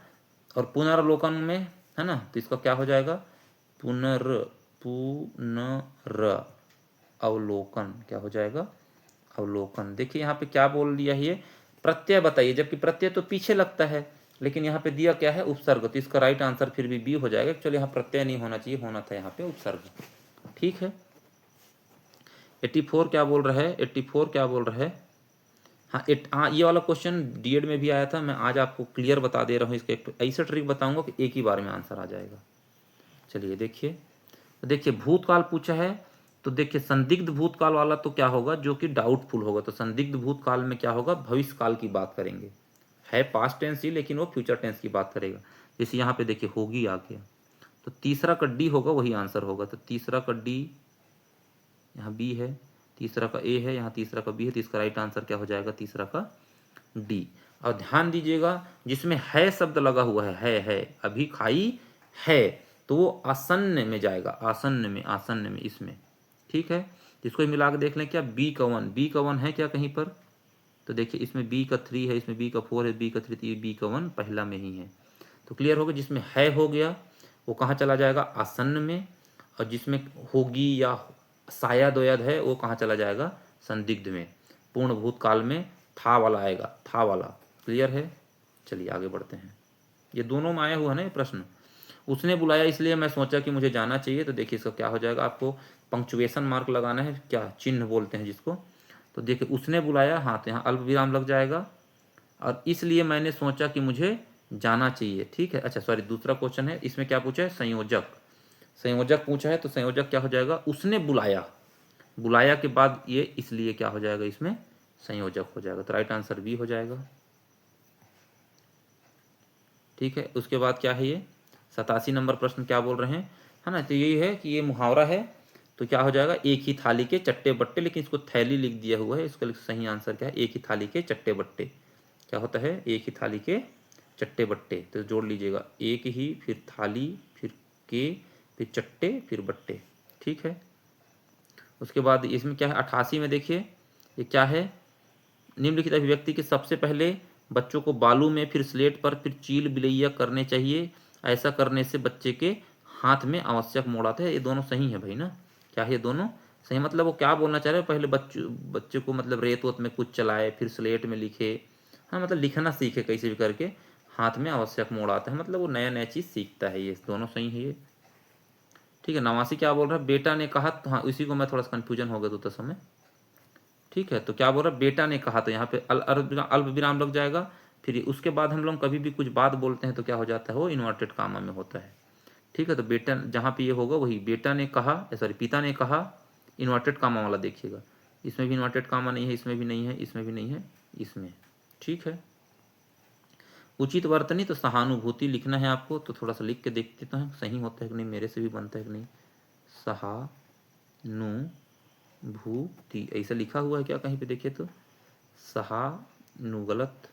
और पुनर्लोकन में, है ना, तो इसका क्या हो जाएगा, पुनर अवलोकन, क्या हो जाएगा, अवलोकन। देखिए यहाँ पे क्या बोल दिया है, ये प्रत्यय बताइए, जबकि प्रत्यय तो पीछे लगता है, लेकिन यहाँ पे दिया क्या है, उपसर्ग। तो इसका राइट आंसर फिर भी बी हो जाएगा। एक्चुअली यहाँ प्रत्यय नहीं होना चाहिए, होना था यहाँ पे उपसर्ग। ठीक है। 84 क्या बोल रहा है, 84 क्या बोल रहा है, हाँ ये वाला क्वेश्चन डीएड में भी आया था। मैं आज आपको क्लियर बता दे रहा हूँ, इसका एक ऐसा ट्रिक बताऊंगा कि एक ही बार में आंसर आ जाएगा। चलिए देखिए, तो देखिए भूतकाल पूछा है, तो देखिए संदिग्ध भूतकाल वाला तो क्या होगा, जो कि डाउटफुल होगा। तो संदिग्ध भूतकाल में क्या होगा, भविष्य काल की बात करेंगे। है पास्ट टेंस ही, लेकिन वो फ्यूचर टेंस की बात करेगा। जैसे यहाँ पे देखिए, होगी आ गया, तो तीसरा का डी होगा वही आंसर होगा। तो तीसरा का डी, यहाँ बी है, तीसरा का ए है, यहाँ तीसरा का बी है, तो इसका राइट आंसर क्या हो जाएगा, तीसरा का डी। और ध्यान दीजिएगा जिसमें है शब्द लगा हुआ है, अभी खाई है, तो वो आसन्न में जाएगा, आसन्न में इसमें, ठीक है। इसको मिला के देख लें क्या, बी का वन है क्या कहीं पर, तो देखिए इसमें बी का 3 है, इसमें बी का 4 है, बी का 3, तो ये बी का 1 पहला में ही है। तो क्लियर हो गया, जिसमें है हो गया वो कहाँ चला जाएगा, आसन्न में, और जिसमें होगी या शायद वयद है वो कहाँ चला जाएगा, संदिग्ध में। पूर्ण भूतकाल में था वाला आएगा, था वाला। क्लियर है, चलिए आगे बढ़ते हैं। ये दोनों में आया हुआ है ना ये प्रश्न। उसने बुलाया इसलिए मैं सोचा कि मुझे जाना चाहिए, तो देखिए इसका क्या हो जाएगा, आपको पंक्चुएशन मार्क लगाना है, क्या चिन्ह बोलते हैं जिसको। तो देखिए उसने बुलाया, हाँ, तो यहाँ अल्प विराम लग जाएगा, और इसलिए मैंने सोचा कि मुझे जाना चाहिए, ठीक है। अच्छा सॉरी, दूसरा क्वेश्चन है, इसमें क्या पूछा है, संयोजक पूछा है, तो संयोजक क्या हो जाएगा, उसने बुलाया के बाद ये इसलिए क्या हो जाएगा, इसमें संयोजक हो जाएगा। तो राइट आंसर बी हो जाएगा, ठीक है। उसके बाद क्या है, ये 87 नंबर प्रश्न क्या बोल रहे हैं, है ना। तो यही है कि ये मुहावरा है, तो क्या हो जाएगा, एक ही थाली के चट्टे बट्टे, लेकिन इसको थैली लिख दिया हुआ है, इसका सही आंसर क्या है, एक ही थाली के चट्टे बट्टे। क्या होता है, एक ही थाली के चट्टे बट्टे, तो जोड़ लीजिएगा, एक ही, फिर थाली, फिर के, फिर चट्टे, फिर बट्टे, ठीक है। उसके बाद इसमें क्या है, 88 में देखिए ये क्या है, निम्नलिखित अभिव्यक्ति के सबसे पहले बच्चों को बालू में, फिर स्लेट पर, फिर चील बिलैया करने चाहिए, ऐसा करने से बच्चे के हाथ में आवश्यक मोड़ आता है। ये दोनों सही है भाई ना, क्या है, ये दोनों सही, मतलब वो क्या बोलना चाह रहे हैं, पहले बच्चे को मतलब रेत वोत में कुछ चलाए, फिर स्लेट में लिखे, हाँ, मतलब लिखना सीखे कैसे भी करके, हाथ में आवश्यक मोड़ आता है, मतलब वो नया नया चीज़ सीखता है। ये दोनों सही है ये, ठीक है। 89 क्या बोल रहा है, बेटा ने कहा, तो हाँ इसी को मैं थोड़ा सा कन्फ्यूजन हो गया तो समय, ठीक है। तो क्या बोल रहा है, बेटा ने कहा, तो यहाँ पे अल्प विराम लग जाएगा, फिर उसके बाद हम लोग कभी भी कुछ बात बोलते हैं तो क्या हो जाता है, वो इन्वर्टेड कामा में होता है, ठीक है। तो बेटा जहाँ पे ये होगा वही, बेटा ने कहा, सॉरी पिता ने कहा, इन्वर्टेड कामा वाला देखिएगा, इसमें भी इन्वर्टेड कामा नहीं है, इसमें भी नहीं है, इसमें भी नहीं है, इसमें, ठीक है। उचित वर्तनी, तो सहानुभूति लिखना है आपको, तो थोड़ा सा लिख के देखते तो हैं सही होता है कि नहीं, मेरे से भी बनता है कि नहीं। सहानुभूति ऐसा लिखा हुआ है क्या कहीं पे, देखिए तो गलत,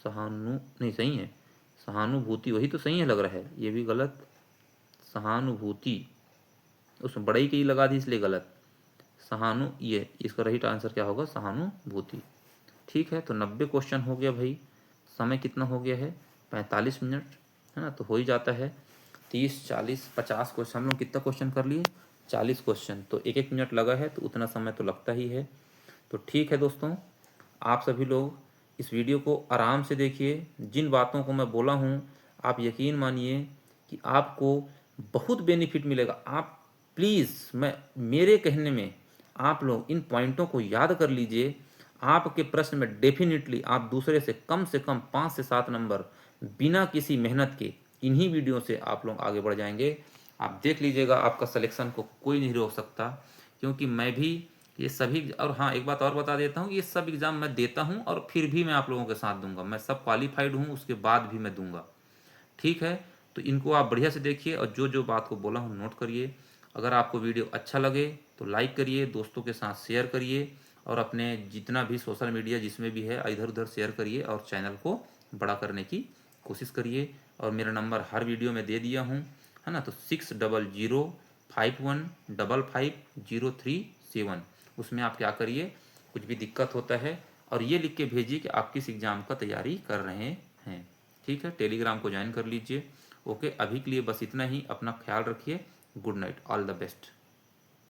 नहीं सही है, सहानुभूति वही तो सही है लग रहा है, ये भी गलत, सहानुभूति उसमें बड़ा ही कहीं लगा दी इसलिए गलत, ये इसका राइट आंसर क्या होगा, सहानुभूति, ठीक है। तो 90 क्वेश्चन हो गया भाई, समय कितना हो गया है, 45 मिनट, है ना। तो हो ही जाता है 30, 40, 50 क्वेश्चन, हम लोग कितना क्वेश्चन कर लिए, 40 क्वेश्चन, तो 1-1 मिनट लगा है, तो उतना समय तो लगता ही है। तो ठीक है दोस्तों, आप सभी लोग इस वीडियो को आराम से देखिए, जिन बातों को मैं बोला हूँ आप यकीन मानिए कि आपको बहुत बेनिफिट मिलेगा। आप प्लीज़, मैं मेरे कहने में आप लोग इन पॉइंटों को याद कर लीजिए, आपके प्रश्न में डेफिनेटली आप दूसरे से कम 5 से 7 नंबर बिना किसी मेहनत के इन्हीं वीडियो से आप लोग आगे बढ़ जाएंगे। आप देख लीजिएगा, आपका सिलेक्शन को कोई नहीं रोक सकता, क्योंकि मैं भी ये सभी, और हाँ एक बात और बता देता हूँ, ये सब एग्ज़ाम मैं देता हूँ और फिर भी मैं आप लोगों के साथ दूंगा, मैं सब क्वालिफाइड हूँ, उसके बाद भी मैं दूंगा, ठीक है। तो इनको आप बढ़िया से देखिए, और जो जो बात को बोला हूँ नोट करिए। अगर आपको वीडियो अच्छा लगे तो लाइक करिए, दोस्तों के साथ शेयर करिए, और अपने जितना भी सोशल मीडिया जिसमें भी है इधर उधर शेयर करिए, और चैनल को बड़ा करने की कोशिश करिए। और मेरा नंबर हर वीडियो में दे दिया हूँ, है ना। तो 6005155037, उसमें आप क्या करिए, कुछ भी दिक्कत होता है और ये लिख के भेजिए कि आप किस एग्ज़ाम का तैयारी कर रहे हैं, ठीक है। टेलीग्राम को ज्वाइन कर लीजिए। ओके, अभी के लिए बस इतना ही, अपना ख्याल रखिए, good night, all the best.